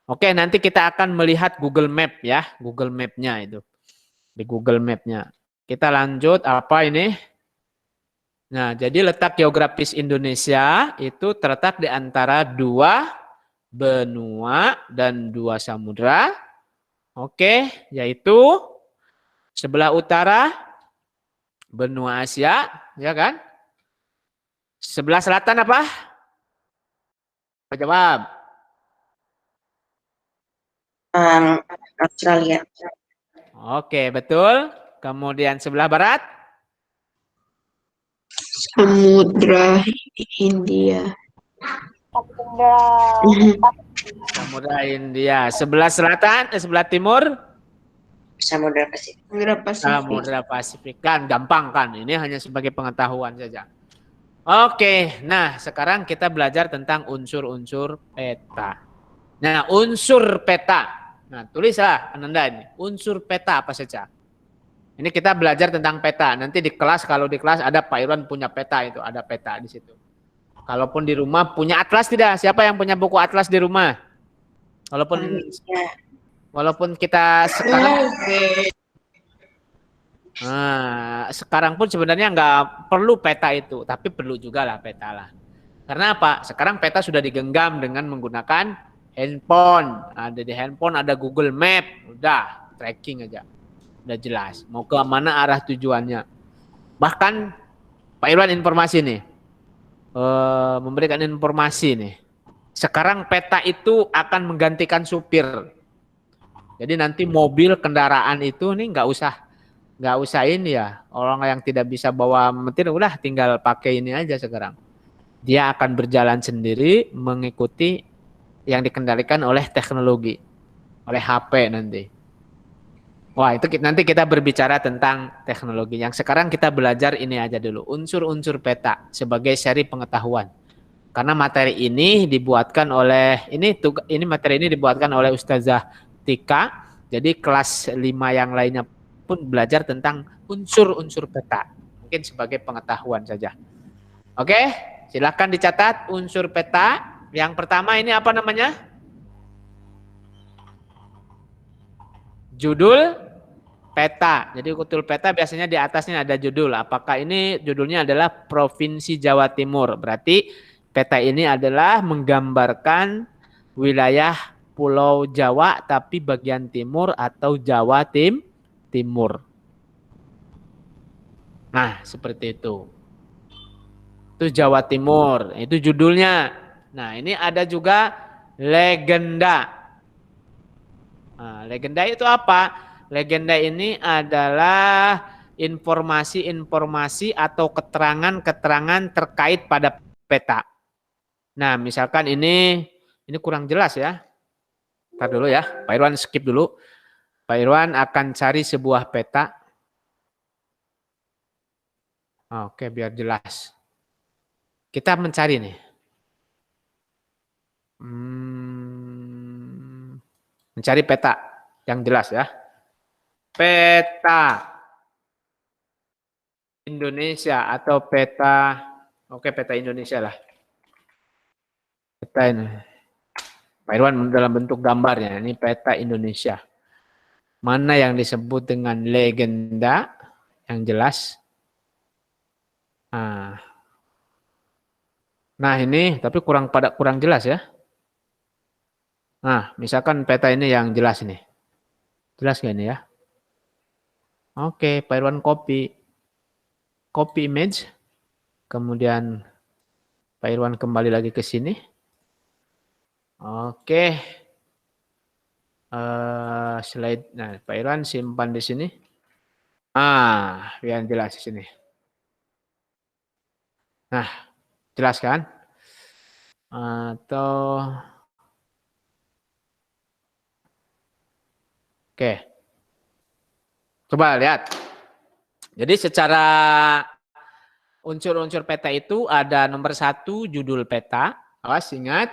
Oke, nanti kita akan melihat Google Map ya, Google Map-nya itu. Di Google Map-nya. Kita lanjut apa ini? Nah, jadi letak geografis Indonesia itu terletak di antara 2 benua dan 2 samudra. Oke, yaitu sebelah utara benua Asia, ya kan? Sebelah selatan apa? Jawab. Australia. Oke, betul. Kemudian sebelah barat? Samudra Hindia. Samudra India. Sebelah selatan, sebelah timur? Samudra Pasifik. Samudra Pasifik. Kan gampang kan? Ini hanya sebagai pengetahuan saja. Oke, nah sekarang kita belajar tentang unsur-unsur peta. Nah, unsur peta. Nah, tulislah Ananda ini. Unsur peta apa saja? Ini kita belajar tentang peta. Nanti di kelas, kalau di kelas ada Pak Irwan punya peta itu. Ada peta di situ. Kalaupun di rumah punya atlas tidak? Siapa yang punya buku atlas di rumah? Walaupun kita sekarang... Nah, sekarang pun sebenarnya nggak perlu peta itu, tapi perlu juga lah peta lah. Karena apa? Sekarang peta sudah digenggam dengan menggunakan handphone. Ada di handphone, ada Google Map, udah tracking aja, udah jelas. Mau ke mana arah tujuannya. Bahkan Pak Irwan informasi nih, memberikan informasi nih. Sekarang peta itu akan menggantikan supir. Jadi nanti mobil kendaraan itu nih nggak usah ini ya, orang yang tidak bisa bawa metir udah tinggal pakai ini aja sekarang. Dia akan berjalan sendiri mengikuti yang dikendalikan oleh teknologi, oleh HP nanti. Wah, itu nanti kita berbicara tentang teknologi. Yang sekarang kita belajar ini aja dulu, unsur-unsur peta sebagai seri pengetahuan. Karena materi ini dibuatkan oleh materi ini dibuatkan oleh Ustazah Tika. Jadi kelas 5 yang lainnya pun belajar tentang unsur-unsur peta. Mungkin sebagai pengetahuan saja. Oke, silakan dicatat unsur peta. Yang pertama ini apa namanya? judul peta. Jadi kutul peta biasanya di atasnya ada judul. Apakah ini judulnya adalah Provinsi Jawa Timur? Berarti peta ini adalah menggambarkan wilayah Pulau Jawa tapi bagian timur atau Jawa Timur. Nah, seperti itu. Itu Jawa Timur, itu judulnya. Nah, ini ada juga legenda. Nah, legenda itu apa? Legenda ini adalah informasi-informasi atau keterangan-keterangan terkait pada peta. Nah, misalkan ini kurang jelas ya. Ntar dulu ya, Pak Irwan skip dulu. Pak Irwan akan cari sebuah peta. Oke, biar jelas. Kita mencari nih. Mencari peta yang jelas ya. Peta Indonesia atau peta, oke peta Indonesia lah. Peta ini. Pak Irwan dalam bentuk gambarnya, ini peta Indonesia. Mana yang disebut dengan legenda yang jelas? Nah ini tapi kurang jelas ya. Nah misalkan peta ini yang jelas ini. Jelas gak ini ya? Oke, Pak Irwan copy image. Kemudian Pak Irwan kembali lagi ke sini. Oke. Slide. Nah, Pak Irwan simpan di sini. Biar jelas di sini. Nah, jelas kan? Atau oke. Coba lihat. Jadi secara unsur-unsur peta itu ada nomor 1 judul peta. Awas ingat.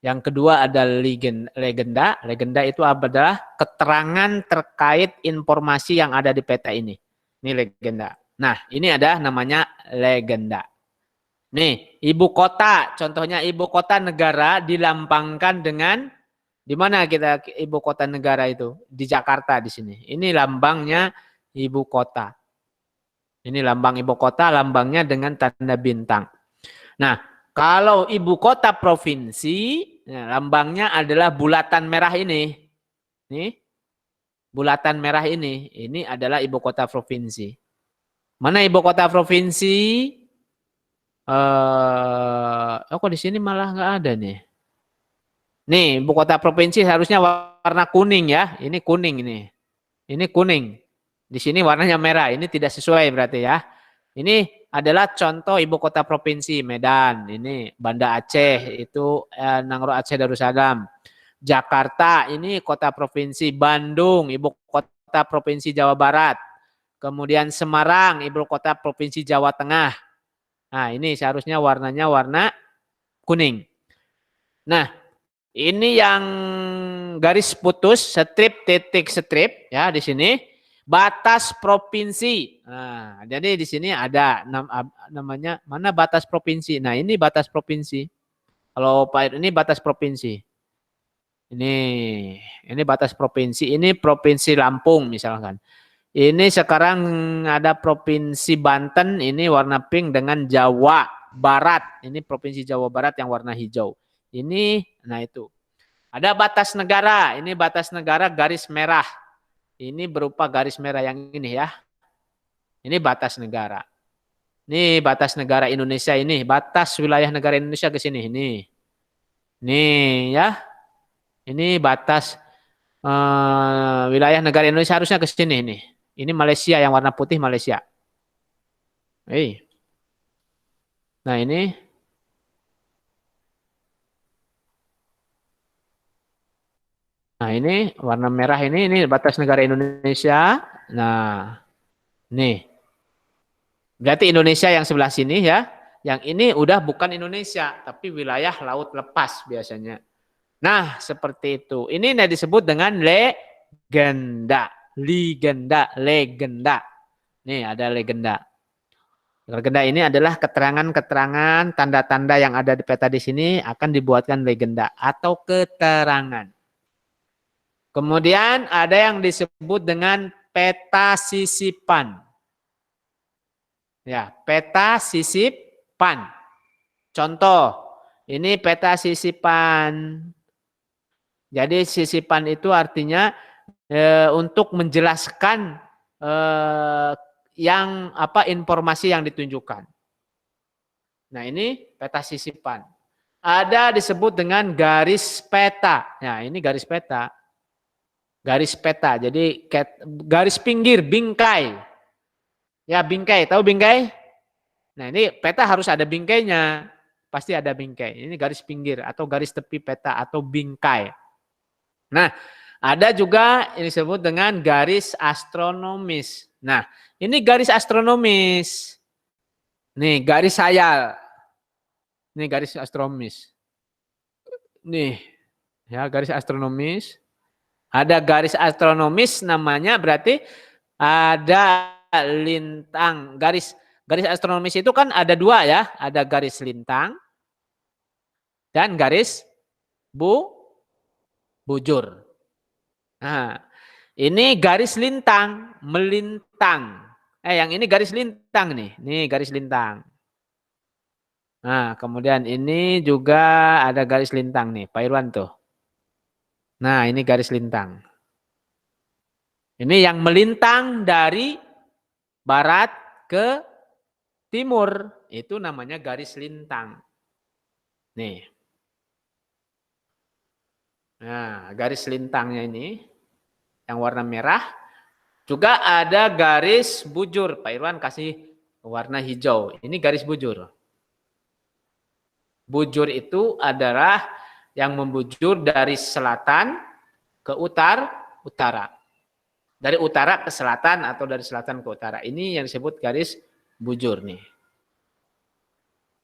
Yang kedua ada legenda. Legenda itu adalah keterangan terkait informasi yang ada di peta ini. Ini legenda. Nah, ini ada namanya legenda. Nih, ibu kota. Contohnya ibu kota negara dilambangkan dengan, di mana kita ibu kota negara itu? Di Jakarta di sini. Ini lambangnya ibu kota. Ini lambang ibu kota, lambangnya dengan tanda bintang. Nah, kalau ibu kota provinsi, lambangnya adalah bulatan merah ini. Nih, bulatan merah ini. Ini adalah ibu kota provinsi. Mana ibu kota provinsi? Kok di sini malah nggak ada nih. Nih, ibu kota provinsi harusnya warna kuning ya. Ini kuning ini. Ini kuning. Di sini warnanya merah. Ini tidak sesuai berarti ya. Ini adalah contoh ibu kota provinsi Medan. Ini Banda Aceh, itu Nangro Aceh Darussalam. Jakarta, ini kota provinsi. Bandung, ibu kota provinsi Jawa Barat. Kemudian Semarang, ibu kota provinsi Jawa Tengah. Nah, ini seharusnya warnanya warna kuning. Nah, ini yang garis putus, strip, titik, strip ya di sini. Batas provinsi. Nah, jadi di sini ada namanya mana batas provinsi. Nah, ini batas provinsi. Kalau Pak ini batas provinsi. Ini batas provinsi. Ini provinsi Lampung misalkan. Ini sekarang ada provinsi Banten. Ini warna pink dengan Jawa Barat. Ini provinsi Jawa Barat yang warna hijau. Ini, nah itu. Ada batas negara. Ini batas negara garis merah. Ini berupa garis merah yang ini ya. Ini batas negara. Ini batas negara Indonesia ini. Batas wilayah negara Indonesia ke sini. Ini ya. Ini batas wilayah negara Indonesia harusnya ke sini. Ini Malaysia yang warna putih Malaysia. Nah ini. Nah ini warna merah ini batas negara Indonesia. Nah nih. Berarti Indonesia yang sebelah sini ya. Yang ini udah bukan Indonesia. Tapi wilayah laut lepas biasanya. Nah seperti itu. Ini disebut dengan legenda. Legenda. Nih ada legenda. Legenda ini adalah keterangan-keterangan, tanda-tanda yang ada di peta di sini akan dibuatkan legenda atau keterangan. Kemudian ada yang disebut dengan peta sisipan. Ya, peta sisipan. Contoh, ini peta sisipan. Jadi sisipan itu artinya untuk menjelaskan informasi yang ditunjukkan. Nah, ini peta sisipan. Ada disebut dengan garis peta. Nah, ini garis peta. Garis peta. Jadi garis pinggir, bingkai. Ya, bingkai. Tahu bingkai? Nah, ini peta harus ada bingkainya. Pasti ada bingkai. Ini garis pinggir atau garis tepi peta atau bingkai. Nah, ada juga yang disebut dengan garis astronomis. Nah, ini garis astronomis. Nih, garis sayal. Ini garis astronomis. Nih, ya garis astronomis. Ada garis astronomis namanya berarti ada lintang. Garis astronomis itu kan ada dua ya. Ada garis lintang dan garis bujur. Nah, ini garis lintang, melintang. Yang ini garis lintang nih. Nih garis lintang. Nah, kemudian ini juga ada garis lintang nih, Pak Irwan tuh. Nah, ini garis lintang. Ini yang melintang dari barat ke timur. Itu namanya garis lintang. Nih. Nah, garis lintangnya ini yang warna merah. Juga ada garis bujur. Pak Irwan kasih warna hijau. Ini garis bujur. Bujur itu adalah yang membujur dari selatan ke utara. Dari utara ke selatan atau dari selatan ke utara. Ini yang disebut garis bujur nih.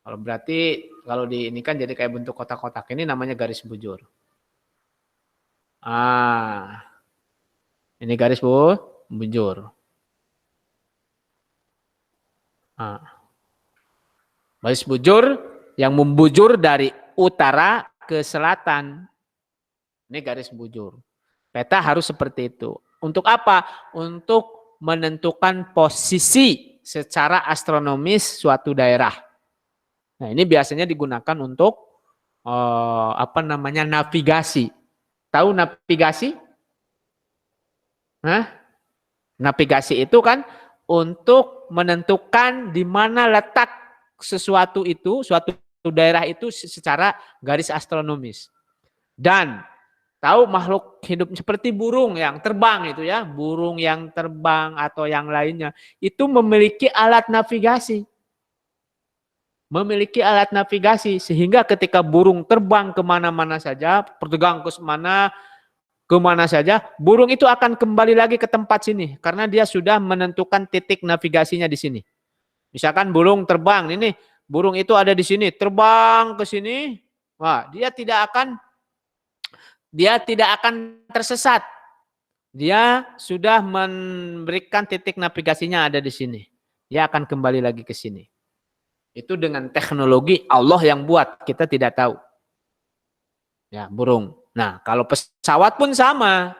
Kalau berarti kalau ini kan jadi kayak bentuk kotak-kotak. Ini namanya garis bujur. Ini garis bujur. Garis bujur yang membujur dari utara ke selatan. Ini garis bujur. Peta harus seperti itu. Untuk apa? Untuk menentukan posisi secara astronomis suatu daerah. Nah, ini biasanya digunakan untuk navigasi. Tahu navigasi? Navigasi itu kan untuk menentukan di mana letak sesuatu itu, suatu daerah itu secara garis astronomis. Dan tahu makhluk hidup seperti burung yang terbang itu ya, burung yang terbang atau yang lainnya, itu memiliki alat navigasi. Memiliki alat navigasi sehingga ketika burung terbang kemana-mana saja, pertegang kemana saja, burung itu akan kembali lagi ke tempat sini karena dia sudah menentukan titik navigasinya di sini. Misalkan burung terbang, ini burung itu ada di sini, terbang ke sini, wah, dia tidak akan tersesat. Dia sudah memberikan titik navigasinya ada di sini. Dia akan kembali lagi ke sini. Itu dengan teknologi Allah yang buat, kita tidak tahu. Ya, burung. Nah, kalau pesawat pun sama.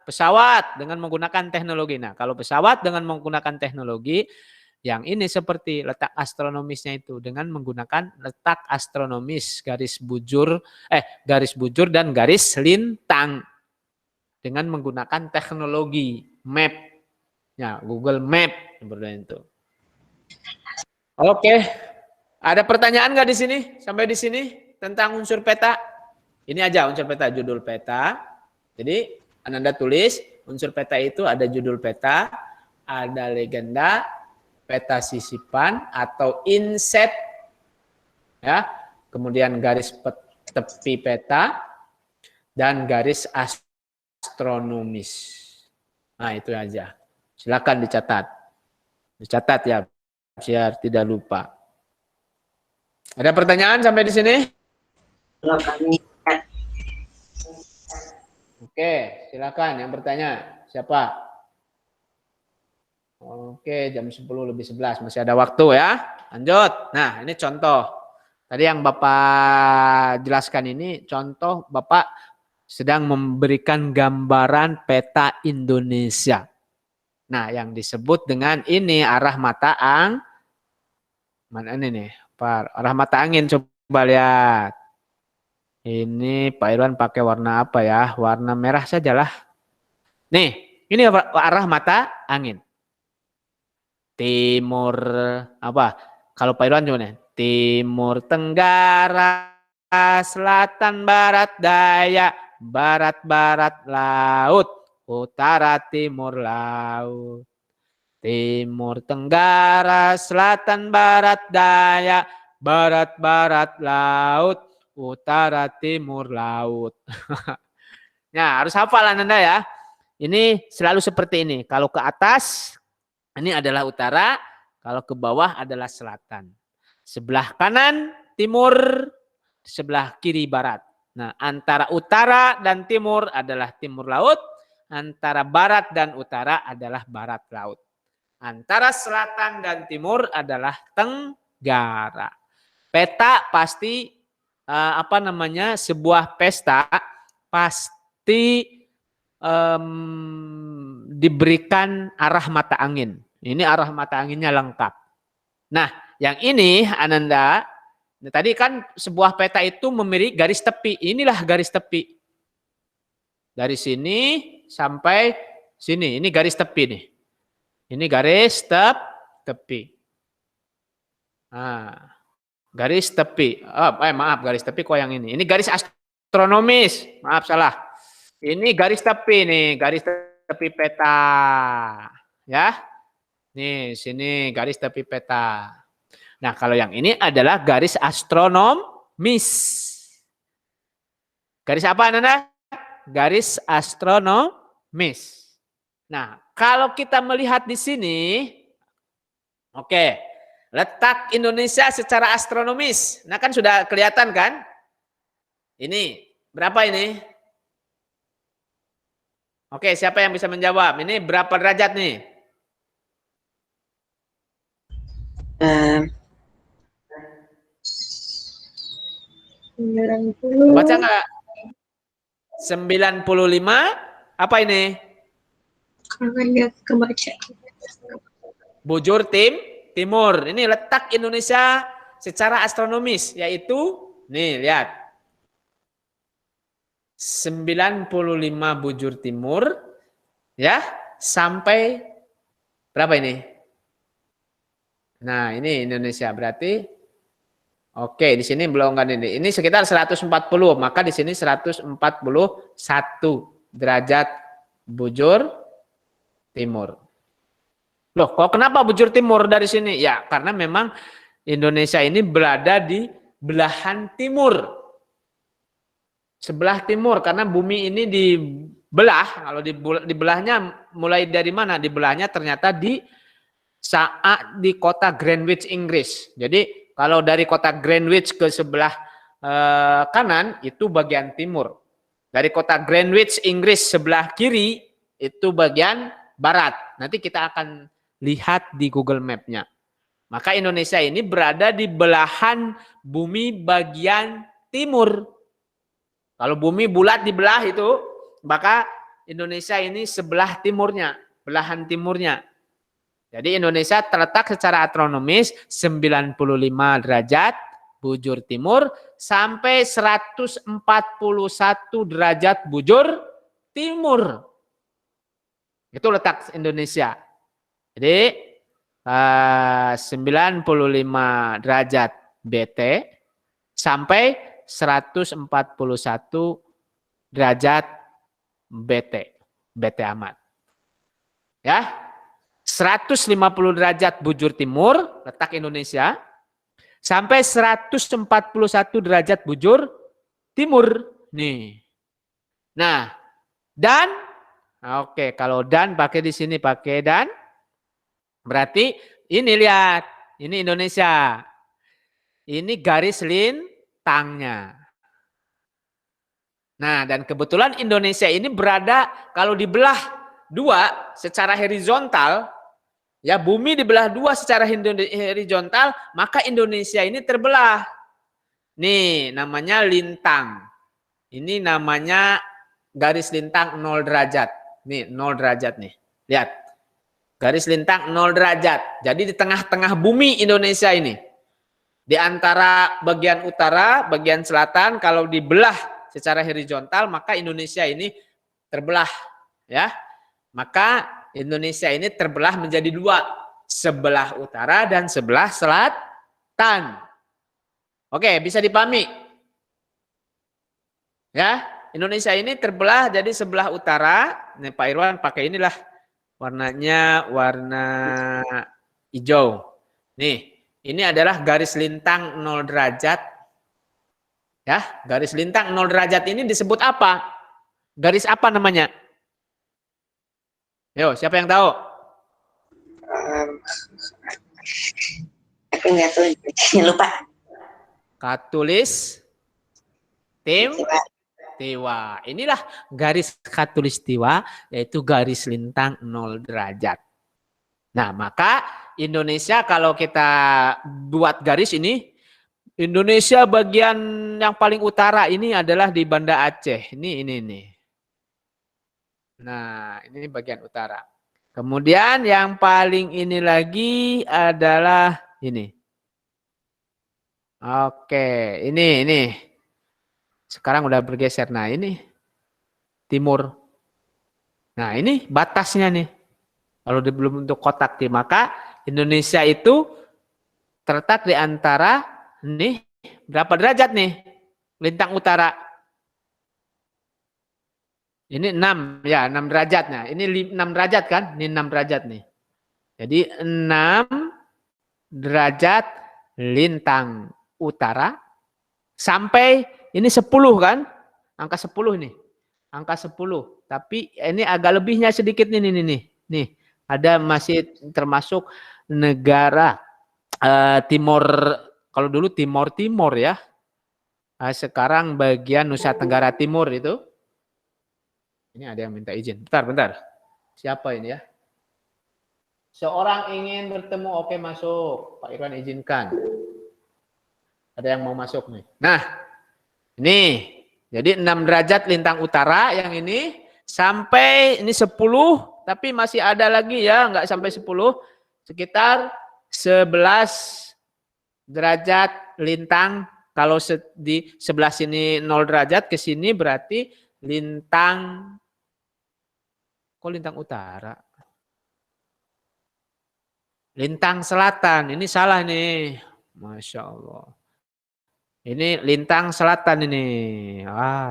Pesawat dengan menggunakan teknologi. Nah, kalau pesawat dengan menggunakan teknologi, yang ini seperti letak astronomisnya itu dengan menggunakan letak astronomis garis bujur dan garis lintang dengan menggunakan teknologi map. Ya, Google Map seperti itu. Oke. Ada pertanyaan nggak di sini? Sampai di sini tentang unsur peta? Ini aja unsur peta, judul peta. Jadi Anda tulis unsur peta itu ada judul peta, ada legenda, peta sisipan atau inset, ya, kemudian garis tepi peta dan garis astronomis. Nah, itu aja. Silakan dicatat ya, biar tidak lupa. Ada pertanyaan sampai di sini? Oke, silakan yang bertanya. Siapa? Oke, jam 10:11 masih ada waktu ya. Lanjut. Nah, ini contoh. Tadi yang Bapak jelaskan ini contoh Bapak sedang memberikan gambaran peta Indonesia. Nah, yang disebut dengan ini arah mata mana ini nih? Arah mata angin, coba lihat. Ini Pak Irwan pakai warna apa ya? Warna merah sajalah. Nih, ini arah mata angin. Timur apa? Kalau Pak Irwan coba nih. Timur Tenggara, Selatan Barat Daya, Barat Laut, Utara Timur Laut. Timur Tenggara, Selatan Barat Daya, Barat Laut, Utara Timur Laut. Ya, harus hafalan Anda ya. Ini selalu seperti ini. Kalau ke atas ini adalah utara, kalau ke bawah adalah selatan. Sebelah kanan timur, sebelah kiri barat. Nah, antara utara dan timur adalah timur laut, antara barat dan utara adalah barat laut. Antara selatan dan timur adalah tenggara. Peta pasti sebuah pesta pasti diberikan arah mata angin. Ini arah mata anginnya lengkap. Nah, yang ini Ananda, tadi kan sebuah peta itu memiliki garis tepi. Inilah garis tepi. Dari sini sampai sini. Ini garis tepi nih. Ini garis tepi. Nah, garis tepi. Maaf, garis tepi kok yang ini. Ini garis astronomis. Maaf, salah. Ini garis tepi nih, garis tepi peta. Ya. Nih, sini garis tepi peta. Nah, kalau yang ini adalah garis astronomis. Garis apa, Nanda? Garis astronomis. Nah, kalau kita melihat di sini, oke, letak Indonesia secara astronomis. Nah, kan sudah kelihatan kan? Ini, berapa ini? Oke, siapa yang bisa menjawab? Ini berapa derajat nih? Baca nggak? 95. Apa ini? Karena kebaca. Bujur timur. Ini letak Indonesia secara astronomis. Yaitu, nih lihat. 95 bujur timur. Ya, sampai berapa ini? Nah, ini Indonesia berarti. Oke, di sini belum kan ini. Ini sekitar 140, maka di sini 141 derajat bujur timur. Loh, kok kenapa bujur timur dari sini? Ya, karena memang Indonesia ini berada di belahan timur. Sebelah timur, karena bumi ini dibelah. Kalau dibelahnya mulai dari mana? Dibelahnya ternyata di kota Greenwich, Inggris. Jadi kalau dari kota Greenwich ke sebelah kanan itu bagian timur. Dari kota Greenwich, Inggris sebelah kiri itu bagian barat. Nanti kita akan lihat di Google Map-nya. Maka Indonesia ini berada di belahan bumi bagian timur. Kalau bumi bulat dibelah itu, maka Indonesia ini sebelah timurnya, belahan timurnya. Jadi Indonesia terletak secara astronomis 95 derajat bujur timur sampai 141 derajat bujur timur. Itu letak Indonesia. Jadi 95 derajat BT sampai 141 derajat BT amat. Ya. 150 derajat bujur timur letak Indonesia sampai 141 derajat bujur timur nih. Nah, dan oke, kalau dan pakai di sini pakai dan berarti ini lihat, ini Indonesia. Ini garis lintangnya. Nah, dan kebetulan Indonesia ini berada kalau dibelah dua secara horizontal, ya bumi dibelah dua secara horizontal, maka Indonesia ini terbelah. Nih, namanya lintang. Ini namanya garis lintang 0 derajat. Nih, 0 derajat nih. Lihat. Garis lintang 0 derajat. Jadi di tengah-tengah bumi Indonesia ini. Di antara bagian utara, bagian selatan, kalau dibelah secara horizontal, maka Indonesia ini terbelah. Ya. Maka Indonesia ini terbelah menjadi 2. Sebelah utara dan sebelah selatan. Oke, bisa dipahami? Ya, Indonesia ini terbelah jadi sebelah utara. Nih Pak Irwan pakai inilah warnanya warna hijau. Nih, ini adalah garis lintang 0 derajat. Ya, garis lintang 0 derajat ini disebut apa? Garis apa namanya? Yo, siapa yang tahu? Aku nggak tahu, lupa. Katulis Tiwa. Inilah garis khatulistiwa, yaitu garis lintang 0 derajat. Nah, maka Indonesia kalau kita buat garis ini, Indonesia bagian yang paling utara ini adalah di Banda Aceh. Ini. Nah, ini bagian utara. Kemudian yang paling ini lagi adalah ini. Oke, ini. Sekarang udah bergeser. Nah, ini timur. Nah, ini batasnya nih. Kalau belum bentuk kotak nih, maka Indonesia itu terletak di antara nih berapa derajat nih? Lintang utara. Ini 6 ya, 6 derajat. Nah, ini 6 derajat kan? Ini 6 derajat nih. Jadi 6 derajat lintang utara sampai ini 10 kan? Angka 10 nih. Angka 10. Tapi ini agak lebihnya sedikit nih. Nih, ada masih termasuk negara Timor, kalau dulu Timor ya. Sekarang bagian Nusa Tenggara Timur itu. Ini ada yang minta izin. Bentar. Siapa ini ya? Seorang ingin bertemu, oke masuk. Pak Irwan izinkan. Ada yang mau masuk nih. Nah, ini. Jadi 6 derajat lintang utara yang ini. Sampai ini 10. Tapi masih ada lagi ya. Nggak sampai 10. Sekitar 11 derajat lintang. Kalau di sebelah sini 0 derajat. Ke sini berarti lintang. Kok lintang utara? Lintang selatan. Ini salah nih. Masya Allah. Ini lintang selatan ini.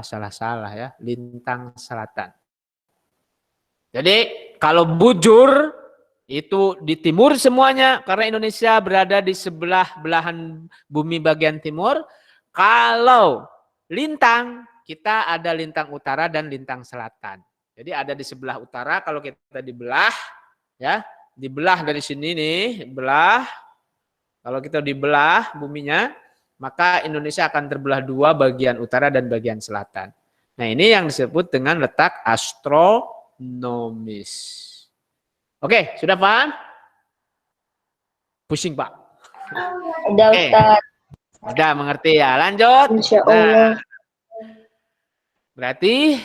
Salah ya. Lintang selatan. Jadi kalau bujur itu di timur semuanya. Karena Indonesia berada di sebelah belahan bumi bagian timur. Kalau lintang, kita ada lintang utara dan lintang selatan. Jadi ada di sebelah utara kalau kita dibelah. Ya, dibelah dari sini nih. Belah. Kalau kita dibelah buminya. Maka Indonesia akan terbelah 2 bagian utara dan bagian selatan. Nah ini yang disebut dengan letak astronomis. Oke, sudah paham? Pusing Pak? Udah Ustaz. Udah mengerti ya, lanjut. Insya Allah. Nah, berarti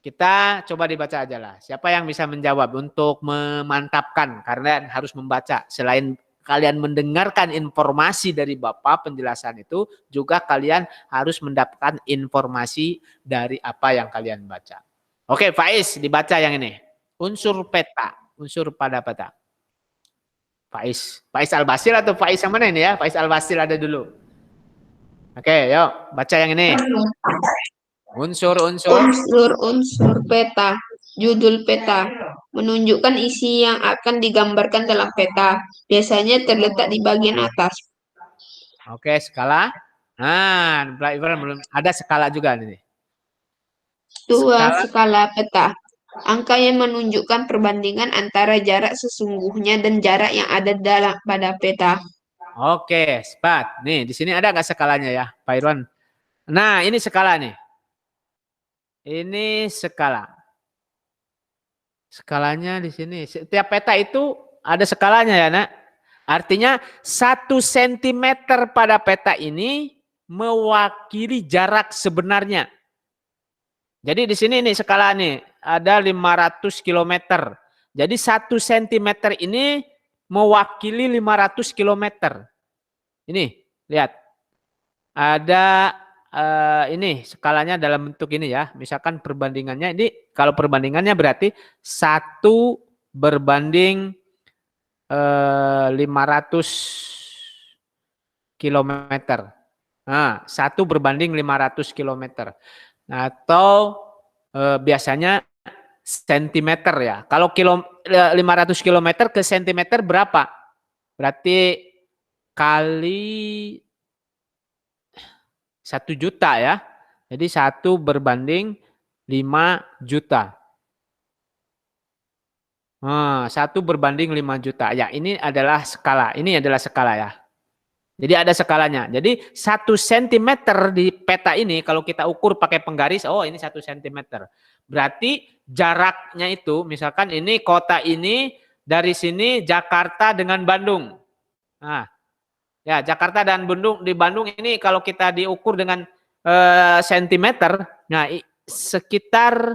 kita coba dibaca aja lah. Siapa yang bisa menjawab untuk memantapkan, karena harus membaca. Selain kalian mendengarkan informasi dari Bapak penjelasan itu, juga kalian harus mendapatkan informasi dari apa yang kalian baca. Oke, Faiz dibaca yang ini. Unsur peta, unsur pada peta. Faiz Al-Basil atau Faiz yang mana ini ya? Faiz Al-Basil ada dulu. Oke, yuk baca yang ini. Unsur Peta. Judul peta menunjukkan isi yang akan digambarkan dalam peta. Biasanya terletak di bagian atas. Oke, skala. Nah, belum ada skala juga nih. 2. Skala peta. Angka yang menunjukkan perbandingan antara jarak sesungguhnya dan jarak yang ada pada peta. Oke, sepat. Nih, di sini ada nggak skalanya ya, Pak Irwan? Nah, ini skala nih. Ini skala. Skalanya di sini. Setiap peta itu ada skalanya ya, Nak. Artinya 1 cm pada peta ini mewakili jarak sebenarnya. Jadi di sini nih skala nih ada 500 km. Jadi 1 cm ini mewakili 500 km. Ini lihat. Ada ini skalanya dalam bentuk ini ya. Misalkan perbandingannya ini, kalau perbandingannya berarti 1 berbanding 500 km. Nah, 1 berbanding 500 km. Atau biasanya sentimeter ya. Kalau 500 km ke sentimeter berapa? Berarti kali 1 juta ya. Jadi 1 berbanding 5 juta. 1 berbanding 5 juta. Ya, ini adalah skala. Ini adalah skala ya. Jadi ada skalanya. Jadi 1 cm di peta ini kalau kita ukur pakai penggaris, oh ini 1 cm. Berarti jaraknya itu, misalkan ini kota ini dari sini Jakarta dengan Bandung. Nah, ya Jakarta dan Bandung ini kalau kita diukur dengan sentimeter, nah sekitar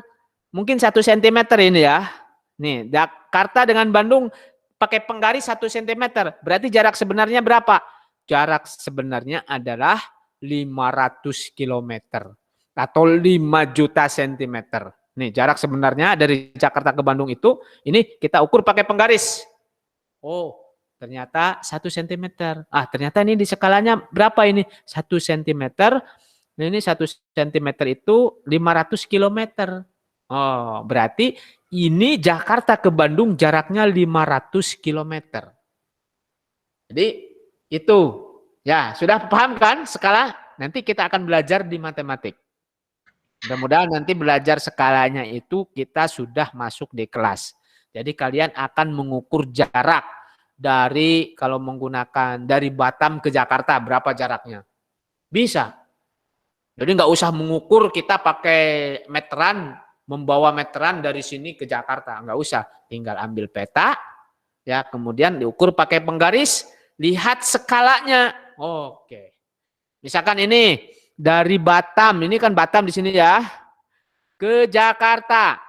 mungkin 1 cm ini ya. Nih, Jakarta dengan Bandung pakai penggaris 1 cm. Berarti jarak sebenarnya berapa? Jarak sebenarnya adalah 500 km atau 5 juta centimeter. Nih, jarak sebenarnya dari Jakarta ke Bandung itu, ini kita ukur pakai penggaris. Oh, ternyata 1 cm. Ternyata ini di skalanya berapa ini? 1 cm. Nah, ini 1 cm itu 500 km. Oh, berarti ini Jakarta ke Bandung jaraknya 500 km. Jadi itu ya sudah paham kan skala? Nanti kita akan belajar di matematik. Mudah-mudahan nanti belajar skalanya itu kita sudah masuk di kelas. Jadi kalian akan mengukur jarak dari kalau menggunakan dari Batam ke Jakarta berapa jaraknya? Bisa. Jadi nggak usah mengukur kita pakai meteran, membawa meteran dari sini ke Jakarta, nggak usah. Tinggal ambil peta, ya kemudian diukur pakai penggaris. Lihat skalanya. Oke. Misalkan ini dari Batam, ini kan Batam di sini ya, ke Jakarta.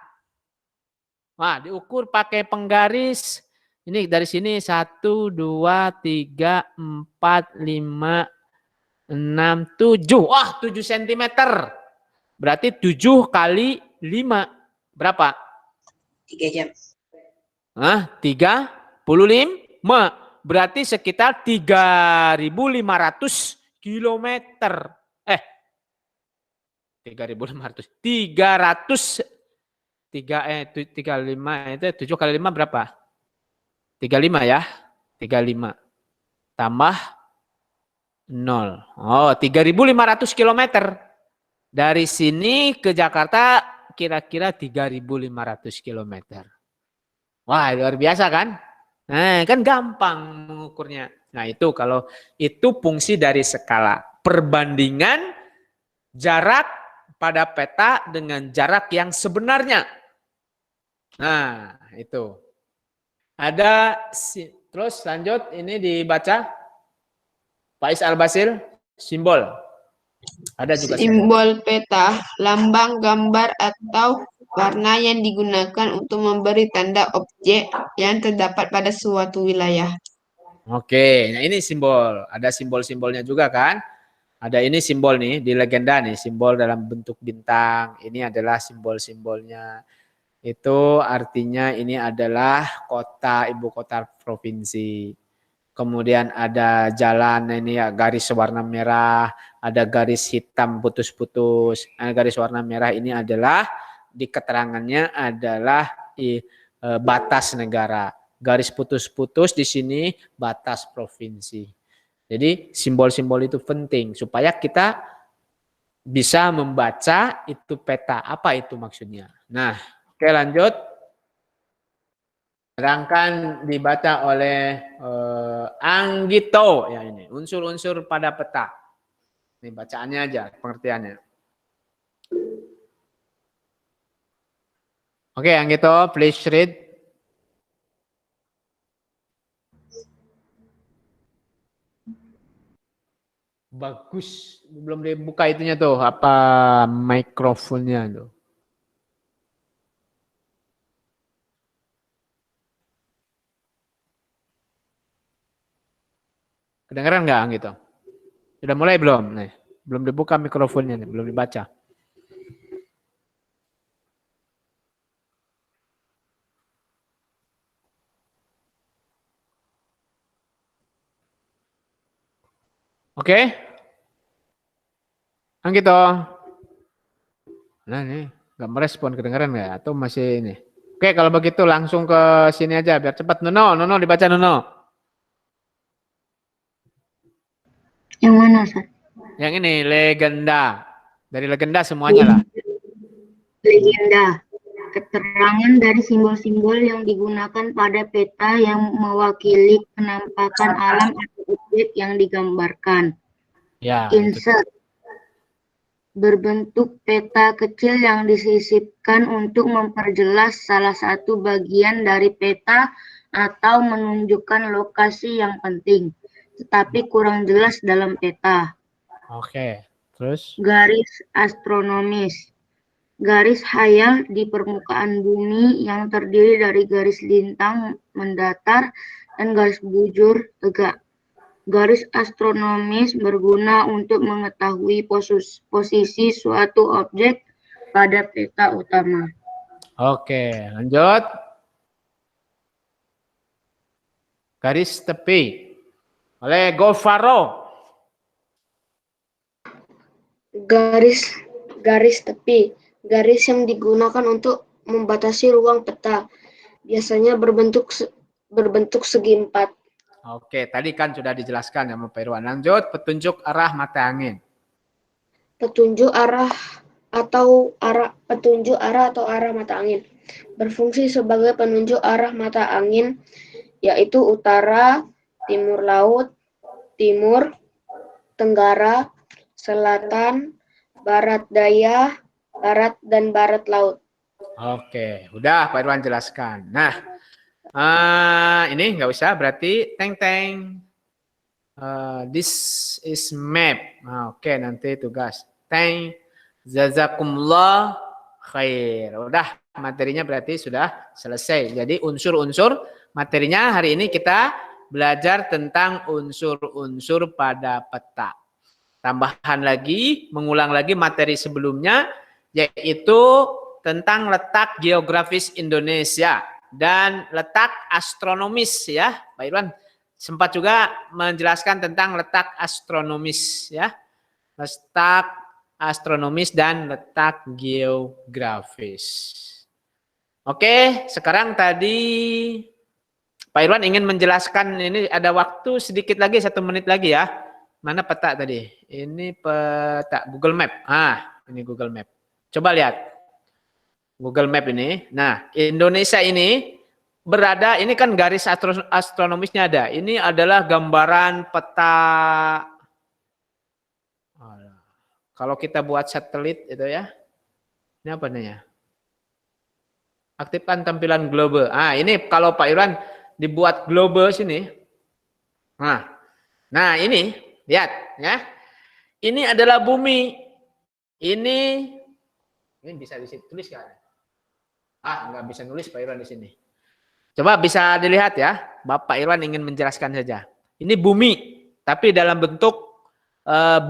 Nah, diukur pakai penggaris. Ini dari sini 1, 2, 3, 4, 5, 6, 7. Wah, 7 cm. Berarti 7 kali 5. Berapa? 3 jam. 35. Berarti sekitar 3.500 km. 3.500. 35 itu 7 kali 5 berapa? 35 ya. 35 tambah 0. Oh, 3.500 km. Dari sini ke Jakarta kira-kira 3.500 km. Wah, luar biasa kan? Nah, kan gampang mengukurnya. Nah, itu kalau itu fungsi dari skala. Perbandingan jarak pada peta dengan jarak yang sebenarnya. Nah, itu. Ada, terus lanjut, ini dibaca. Faiz Al-Basil, simbol. Ada juga simbol peta, lambang, gambar, atau warna yang digunakan untuk memberi tanda objek yang terdapat pada suatu wilayah. Oke, nah ini simbol. Ada simbol-simbolnya juga kan? Ada ini simbol nih, di legenda nih, simbol dalam bentuk bintang. Ini adalah simbol-simbolnya. Itu artinya ini adalah kota, ibu kota provinsi. Kemudian ada jalan ini ya, garis warna merah, ada garis hitam putus-putus. Nah, garis warna merah ini adalah di keterangannya adalah batas negara. Garis putus-putus di sini batas provinsi. Jadi simbol-simbol itu penting supaya kita bisa membaca itu peta. Apa itu maksudnya? Nah, oke lanjut. Terangkan dibaca oleh Anggito ya ini unsur-unsur pada peta. Ini bacaannya aja pengertiannya. Oke, Anggito, please read. Bagus, belum dibuka itunya tuh apa mikrofonnya tuh. Kedengeran nggak gitu? Sudah mulai belum? Nih, belum dibuka mikrofonnya nih, belum dibaca. Oke? Kan gitu. Nah nih, nggak merespon, kedengeran nggak? Atau masih ini? Oke, kalau begitu langsung ke sini aja biar cepat. Nono dibaca Nono. Yang mana, Ustaz? Yang ini legenda. Dari legenda semuanya lah. Legenda. Keterangan dari simbol-simbol yang digunakan pada peta yang mewakili penampakan alam atau objek yang digambarkan. Ya. Itu. Insert. Berbentuk peta kecil yang disisipkan untuk memperjelas salah satu bagian dari peta atau menunjukkan lokasi yang penting, tetapi kurang jelas dalam peta. Oke. Terus? Garis astronomis. Garis hayal di permukaan bumi yang terdiri dari garis lintang mendatar dan garis bujur tegak. Garis astronomis berguna untuk mengetahui posisi suatu objek pada peta utama. Oke, lanjut. Garis tepi. Oleh Golfaro. Garis tepi. Garis yang digunakan untuk membatasi ruang peta. Biasanya berbentuk segi empat. Oke, tadi kan sudah dijelaskan ya Pak Irwan. Lanjut, petunjuk arah mata angin. Petunjuk arah atau arah mata angin. Berfungsi sebagai penunjuk arah mata angin, yaitu utara, timur laut, timur, tenggara, selatan, barat daya, barat, dan barat laut. Oke, udah Pak Irwan jelaskan. Nah, ini nggak usah, berarti teng. This is map. Oke, nanti tugas. Teng, jazakumullah khair. Udah, materinya berarti sudah selesai. Jadi unsur-unsur materinya hari ini kita belajar tentang unsur-unsur pada peta. Tambahan lagi, mengulang lagi materi sebelumnya, yaitu tentang letak geografis Indonesia dan letak astronomis ya, Pak Irwan sempat juga menjelaskan tentang letak astronomis ya, letak astronomis dan letak geografis. Oke, sekarang tadi Pak Irwan ingin menjelaskan, ini ada waktu sedikit lagi, 1 menit lagi ya. Mana peta tadi? Ini peta Google Map. Ini Google Map. Coba lihat. Google Map ini. Nah, Indonesia ini berada, ini kan garis astronomisnya ada. Ini adalah gambaran peta. Kalau kita buat satelit itu ya. Ini apa namanya? Aktifkan tampilan globe. Ini kalau Pak Irwan dibuat globe sini. Nah, ini lihat ya. Ini adalah bumi. Ini bisa ditulis kan? Nggak bisa nulis Pak Irwan di sini. Coba bisa dilihat ya. Bapak Irwan ingin menjelaskan saja. Ini bumi, tapi dalam bentuk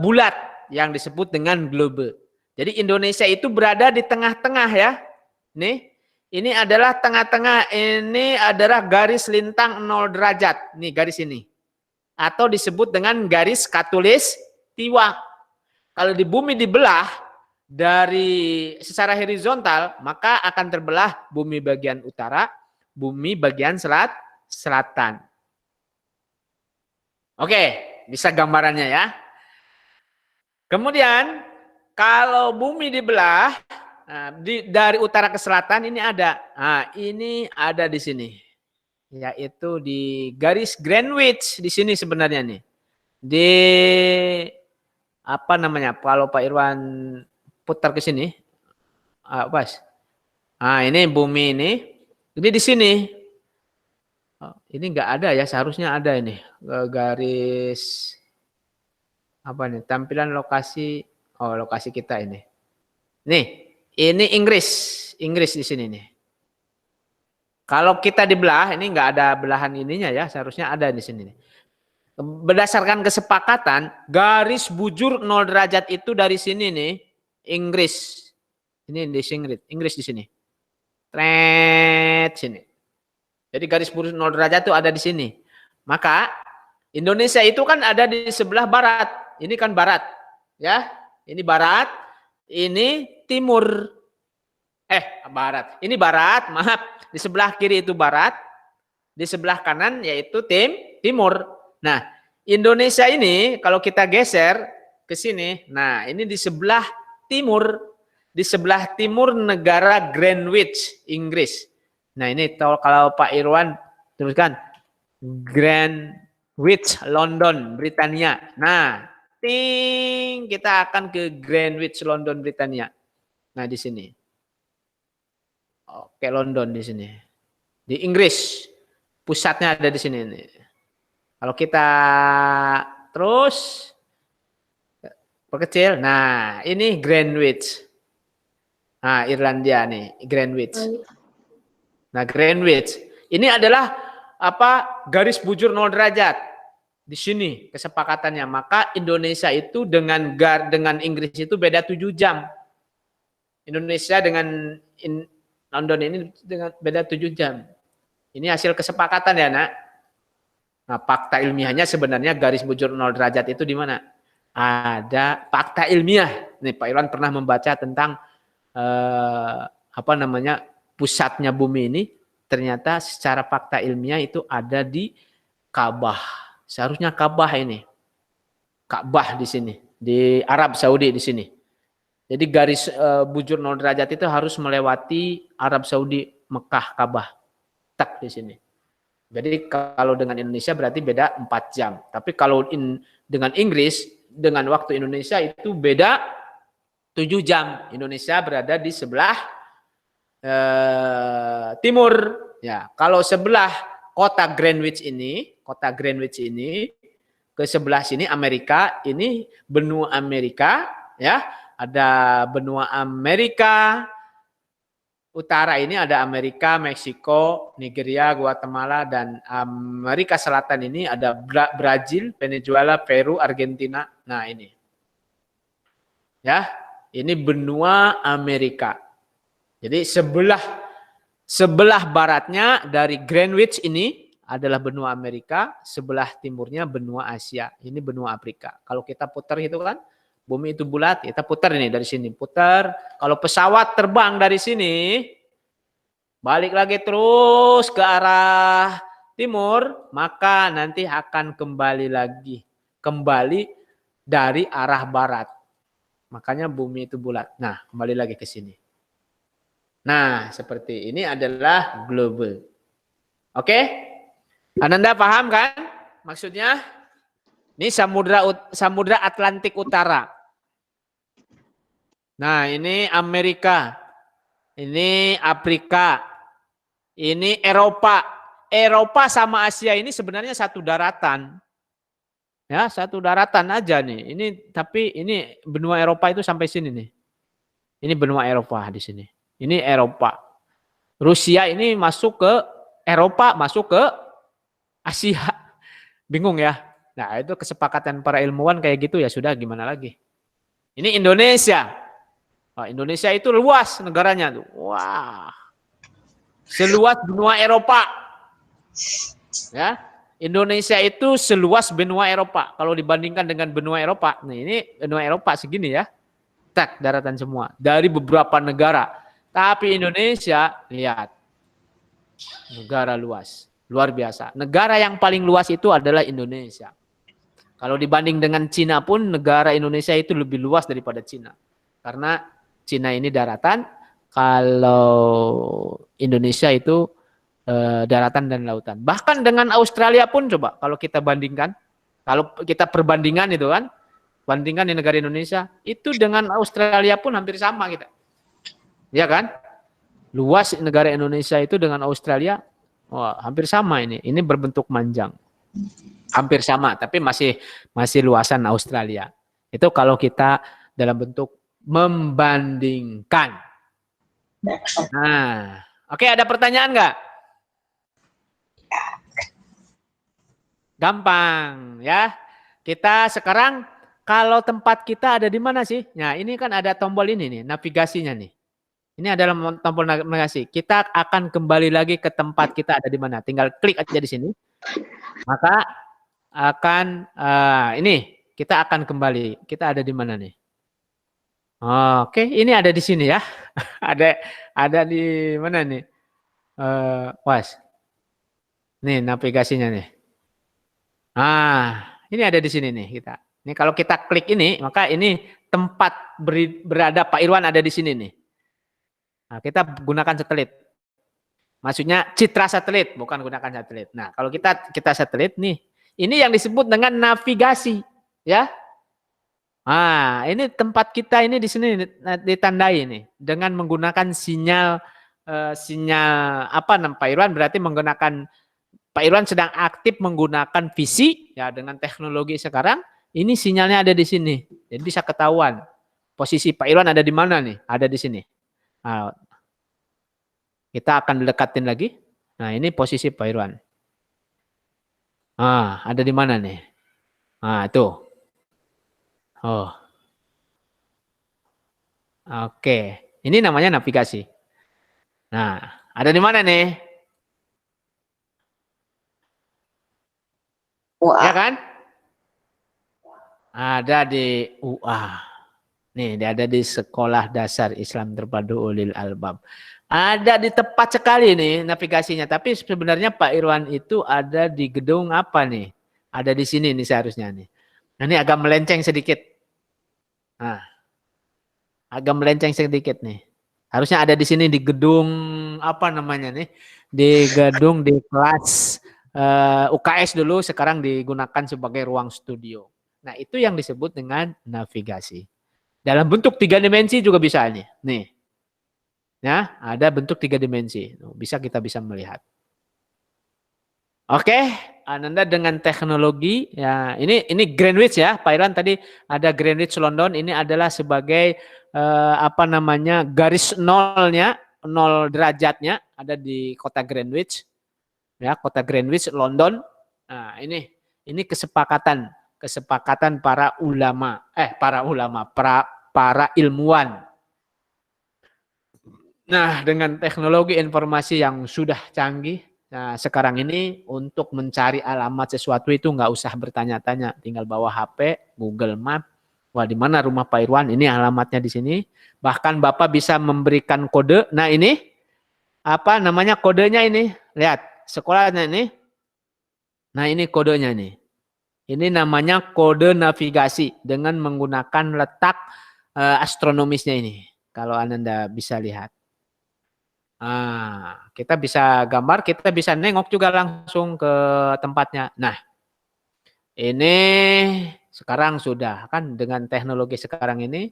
bulat yang disebut dengan globe. Jadi Indonesia itu berada di tengah-tengah ya. Ini adalah tengah-tengah. Ini adalah garis lintang 0 derajat. Nih garis ini. Atau disebut dengan garis khatulistiwa. Kalau di bumi dibelah dari secara horizontal, maka akan terbelah bumi bagian utara, bumi bagian selatan. Oke, bisa gambarannya ya. Kemudian kalau bumi dibelah dari utara ke selatan, ini ada. Ini ada di sini. Yaitu di garis Greenwich di sini sebenarnya nih. Di apa namanya? Kalau Pak Irwan putar ke sini, pas. Ini bumi ini. Ini di sini. Ini enggak ada ya, seharusnya ada ini garis apa nih? Tampilan lokasi. Lokasi kita ini. Nih, ini Inggris di sini nih. Kalau kita dibelah, ini enggak ada belahan ininya ya, seharusnya ada di sini nih. berdasarkan kesepakatan, garis bujur 0 derajat itu dari sini nih, Inggris. Ini di Inggris di sini. Tret sini. Jadi garis bujur 0 derajat itu ada di sini. Maka Indonesia itu kan ada di sebelah barat. Ini kan barat, ya. Ini barat, ini timur. Barat. Ini barat, maaf. Di sebelah kiri itu barat, di sebelah kanan yaitu timur. Nah, Indonesia ini kalau kita geser ke sini, nah ini di sebelah timur. Di sebelah timur negara Greenwich, Inggris. Nah ini kalau Pak Irwan teruskan. Greenwich, London, Britania. Nah, kita akan ke Greenwich, London, Britania. Nah di sini. Oke, London di sini. Di Inggris. Pusatnya ada di sini nih. Kalau kita terus perkecil, nah ini Greenwich. Nah, Irlandia nih, Greenwich. Nah, Greenwich. Ini adalah garis bujur 0 derajat. Di sini kesepakatannya. Maka Indonesia itu dengan Inggris itu beda 7 jam. Indonesia dengan London ini dengan beda 7 jam. Ini hasil kesepakatan ya, Nak. Nah, fakta ilmiahnya sebenarnya garis bujur 0 derajat itu di mana? Ada fakta ilmiah. Nih, Pak Irwan pernah membaca tentang pusatnya bumi ini. Ternyata secara fakta ilmiah itu ada di Ka'bah. Seharusnya Ka'bah ini. Ka'bah di sini, di Arab Saudi di sini. Jadi garis bujur 0 derajat itu harus melewati Arab Saudi, Mekah, Ka'bah. Tak di sini. Jadi kalau dengan Indonesia berarti beda 4 jam. Tapi kalau dengan Inggris, dengan waktu Indonesia itu beda 7 jam. Indonesia berada di sebelah timur. Ya, kalau sebelah kota Greenwich ini ke sebelah sini Amerika, ini benua Amerika, ya. Ada benua Amerika Utara ini ada Amerika, Meksiko, Nigeria, Guatemala, dan Amerika Selatan ini ada Brazil, Venezuela, Peru, Argentina. Nah ini. Ya, ini benua Amerika. Jadi sebelah baratnya dari Greenwich ini adalah benua Amerika, sebelah timurnya benua Asia. Ini benua Afrika. Kalau kita putar itu kan, bumi itu bulat, kita putar ini dari sini, putar. Kalau pesawat terbang dari sini, balik lagi terus ke arah timur, maka nanti akan kembali dari arah barat. Makanya bumi itu bulat. Nah, kembali lagi ke sini. Nah, seperti ini adalah global. Oke? Ananda paham kan maksudnya? Ini Samudra Atlantik Utara. Nah, ini Amerika. Ini Afrika. Ini Eropa. Eropa sama Asia ini sebenarnya satu daratan. Ya, satu daratan aja nih. Tapi ini benua Eropa itu sampai sini nih. Ini benua Eropa di sini. Ini Eropa. Rusia ini masuk ke Eropa, masuk ke Asia. Bingung ya? Nah, itu kesepakatan para ilmuwan kayak gitu ya sudah, gimana lagi. Ini Indonesia. Oh, Indonesia itu luas negaranya tuh. Wah. Seluas benua Eropa. Ya. Indonesia itu seluas benua Eropa. Kalau dibandingkan dengan benua Eropa, nah ini benua Eropa segini ya. Tak, daratan semua. Dari beberapa negara. Tapi Indonesia, lihat. Negara luas. Luar biasa. Negara yang paling luas itu adalah Indonesia. Kalau dibanding dengan Cina pun, negara Indonesia itu lebih luas daripada Cina. Karena Cina ini daratan, kalau Indonesia itu daratan dan lautan. Bahkan dengan Australia pun coba kalau kita bandingkan, kalau kita perbandingan itu kan, bandingkan di negara Indonesia, itu dengan Australia pun hampir sama kita. Ya kan? Luas negara Indonesia itu dengan Australia, wah, hampir sama ini. Ini berbentuk manjang. Hampir sama, tapi masih luasan Australia. Itu kalau kita dalam bentuk membandingkan. Nah, oke, ada pertanyaan nggak? Gampang ya. Kita sekarang kalau tempat kita ada di mana sih? Nah, ini kan ada tombol ini nih, navigasinya nih. Ini adalah tombol navigasi. Kita akan kembali lagi ke tempat kita ada di mana. Tinggal klik aja di sini. Maka akan ini kita akan kembali. Kita ada di mana nih? Oke, ini ada di sini ya. ada di mana nih? Was. Nih navigasinya nih. Ini ada di sini nih kita. Ini kalau kita klik ini, maka ini tempat berada Pak Irwan ada di sini nih. Nah, kita gunakan satelit. Maksudnya citra satelit, bukan gunakan satelit. Nah, kalau kita satelit nih, ini yang disebut dengan navigasi, ya. Ini tempat kita ini di sini ditandai nih dengan menggunakan sinyal apa namanya Pak Irwan, berarti menggunakan Pak Irwan sedang aktif menggunakan visi ya, dengan teknologi sekarang ini sinyalnya ada di sini. Jadi bisa ketahuan posisi Pak Irwan ada di mana nih? Ada di sini. Nah, kita akan dekatin lagi. Nah, ini posisi Pak Irwan. Ada di mana nih? Itu. Oh. Oke. Ini namanya navigasi. Nah, ada di mana nih? Ya kan? Ada di UA. Nih, dia ada di Sekolah Dasar Islam Terpadu Ulil Albab. Ada di tepat sekali nih navigasinya. Tapi sebenarnya Pak Irwan itu ada di gedung apa nih? Ada di sini nih seharusnya nih. Nah, ini agak melenceng sedikit. Nah, agak melenceng sedikit nih. Harusnya ada di sini di gedung apa namanya nih? Di gedung di kelas UKS dulu, sekarang digunakan sebagai ruang studio. Nah, itu yang disebut dengan navigasi. Dalam bentuk 3 dimensi juga bisa nih. Nih. Ya, ada bentuk 3 dimensi. Kita bisa melihat. Oke, Ananda dengan teknologi ya, ini Greenwich ya, Pak Irwan tadi ada Greenwich London, ini adalah sebagai apa namanya garis nolnya, 0 derajatnya ada di kota Greenwich. Ya, kota Greenwich London. Nah, ini kesepakatan para ulama, para ilmuwan. Nah, dengan teknologi informasi yang sudah canggih, nah sekarang ini untuk mencari alamat sesuatu itu nggak usah bertanya-tanya, tinggal bawa HP, Google Map. Wah, di mana rumah Pak Irwan? Ini alamatnya di sini. Bahkan Bapak bisa memberikan kode. Nah, ini apa namanya kodenya ini? Lihat. Sekolahnya ini. Nah, ini kodenya nih. Ini namanya kode navigasi dengan menggunakan letak astronomisnya ini. Kalau Anda bisa lihat. Kita bisa gambar, kita bisa nengok juga langsung ke tempatnya. Nah, ini sekarang sudah kan dengan teknologi sekarang ini.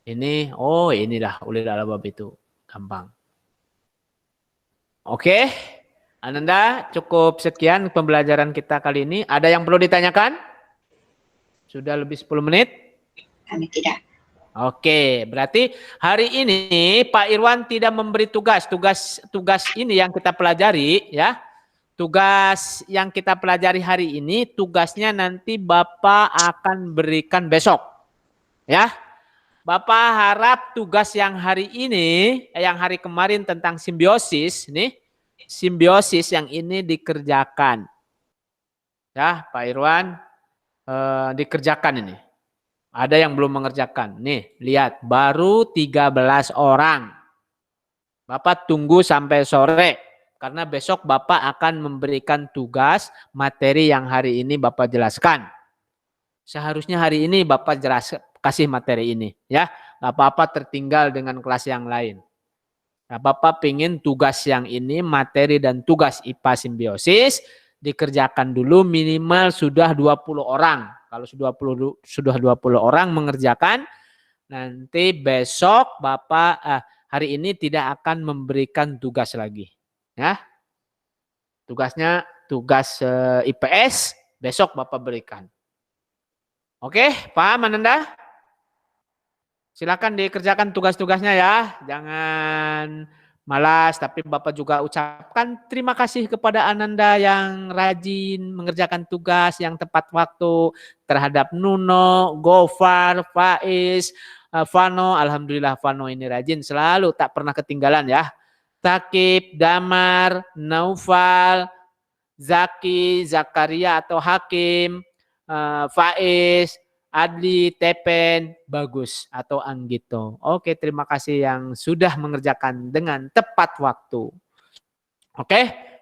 Inilah Ulil Albab itu. Gampang. Oke, Ananda, cukup sekian pembelajaran kita kali ini. Ada yang perlu ditanyakan? Sudah lebih 10 menit? Kami tidak. Oke, berarti hari ini Pak Irwan tidak memberi tugas ini yang kita pelajari ya. Tugas yang kita pelajari hari ini, tugasnya nanti Bapak akan berikan besok. Ya. Bapak harap tugas yang hari ini, yang hari kemarin tentang simbiosis nih, simbiosis yang ini dikerjakan. Ya, Pak Irwan dikerjakan ini. Ada yang belum mengerjakan. Nih, lihat, baru 13 orang. Bapak tunggu sampai sore. Karena besok Bapak akan memberikan tugas materi yang hari ini Bapak jelaskan. Seharusnya hari ini Bapak kasih materi ini. Ya, nggak apa-apa tertinggal dengan kelas yang lain. Nah, Bapak pingin tugas yang ini, materi dan tugas IPA simbiosis, dikerjakan dulu minimal sudah 20 orang. Kalau sudah 20 orang mengerjakan, nanti besok Bapak hari ini tidak akan memberikan tugas lagi. Ya. Tugasnya tugas IPS besok Bapak berikan. Oke, paham Ananda? Silakan dikerjakan tugas-tugasnya ya. Jangan malas, tapi Bapak juga ucapkan terima kasih kepada Ananda yang rajin mengerjakan tugas yang tepat waktu, terhadap Nuno, Gofar, Faiz, Vano. Alhamdulillah Vano ini rajin selalu, tak pernah ketinggalan ya. Takib, Damar, Naufal, Zaki, Zakaria atau Hakim, Faiz, Adli, Tepen, Bagus atau Anggito. Oke, terima kasih yang sudah mengerjakan dengan tepat waktu. Oke,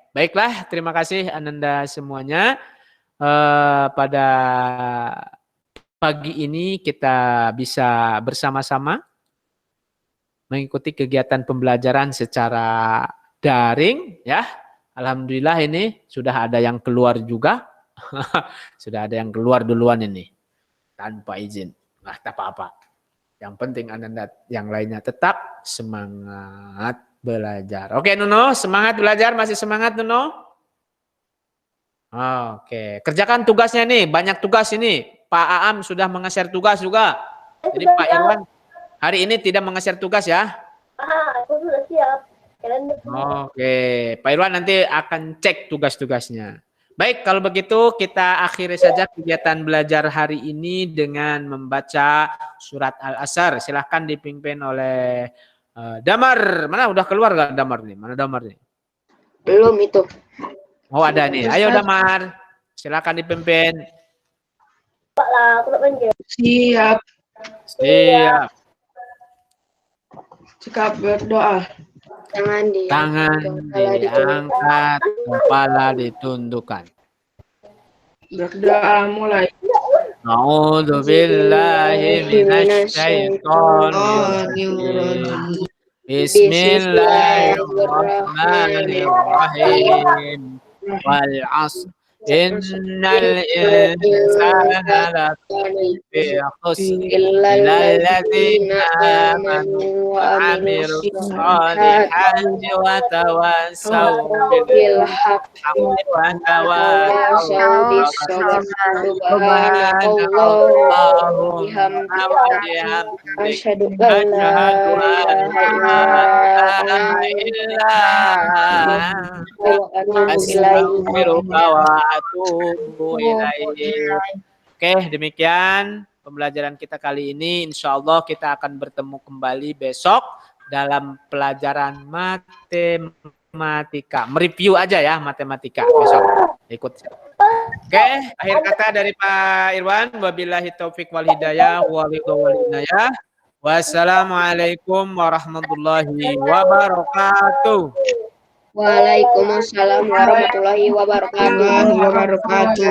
baiklah, terima kasih Ananda semuanya. Pada pagi ini kita bisa bersama-sama mengikuti kegiatan pembelajaran secara daring ya. Alhamdulillah ini sudah ada yang keluar juga. Sudah ada yang keluar duluan ini tanpa izin. Nah, tak apa-apa. Yang penting Ananda yang lainnya tetap semangat belajar. Oke, Nuno, semangat belajar, masih semangat Nuno? Oke, kerjakan tugasnya nih, banyak tugas ini. Pak Aam sudah mengeser tugas juga. Jadi Pak Irwan hari ini tidak mengeser tugas ya? Aku sudah siap. Oke, Pak Irwan nanti akan cek tugas-tugasnya. Baik, kalau begitu kita akhiri saja kegiatan belajar hari ini dengan membaca surat Al-Asr. Silahkan dipimpin oleh Damar. Mana udah keluar gak Damar nih? Mana Damar nih? Belum itu. Oh ada nih. Ayo Damar, silahkan dipimpin. Siap. Siap. Sikap berdoa. Tangan diangkat, kepala ditundukkan. Berdoa mulai. A'udzu billahi minasyaitonir rajim. Bismillahirrahmanirrahim. Wal 'ashr innal insana lafi khusr illa alladziina aamanu wa 'amilus shalihati wa tawassaw bil haqqi wa tawassaw bis sabr. Subhanallahumma wa bihamdika Asyhadu an la ilaha illa astaghfiruka wa atubu ilaik. Oke, demikian pembelajaran kita kali ini. Insya Allah kita akan bertemu kembali besok dalam pelajaran matematika. Mereview aja ya matematika besok. Ikut. Oke, akhir kata dari Pak Irwan. Wabillahi taufik wal hidayah wal inayah. Wassalamualaikum warahmatullahi wabarakatuh. Waalaikumsalam warahmatullahi wabarakatuh.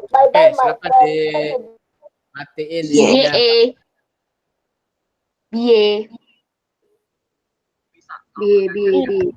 Oke, silakan dimatiin ya. Biye.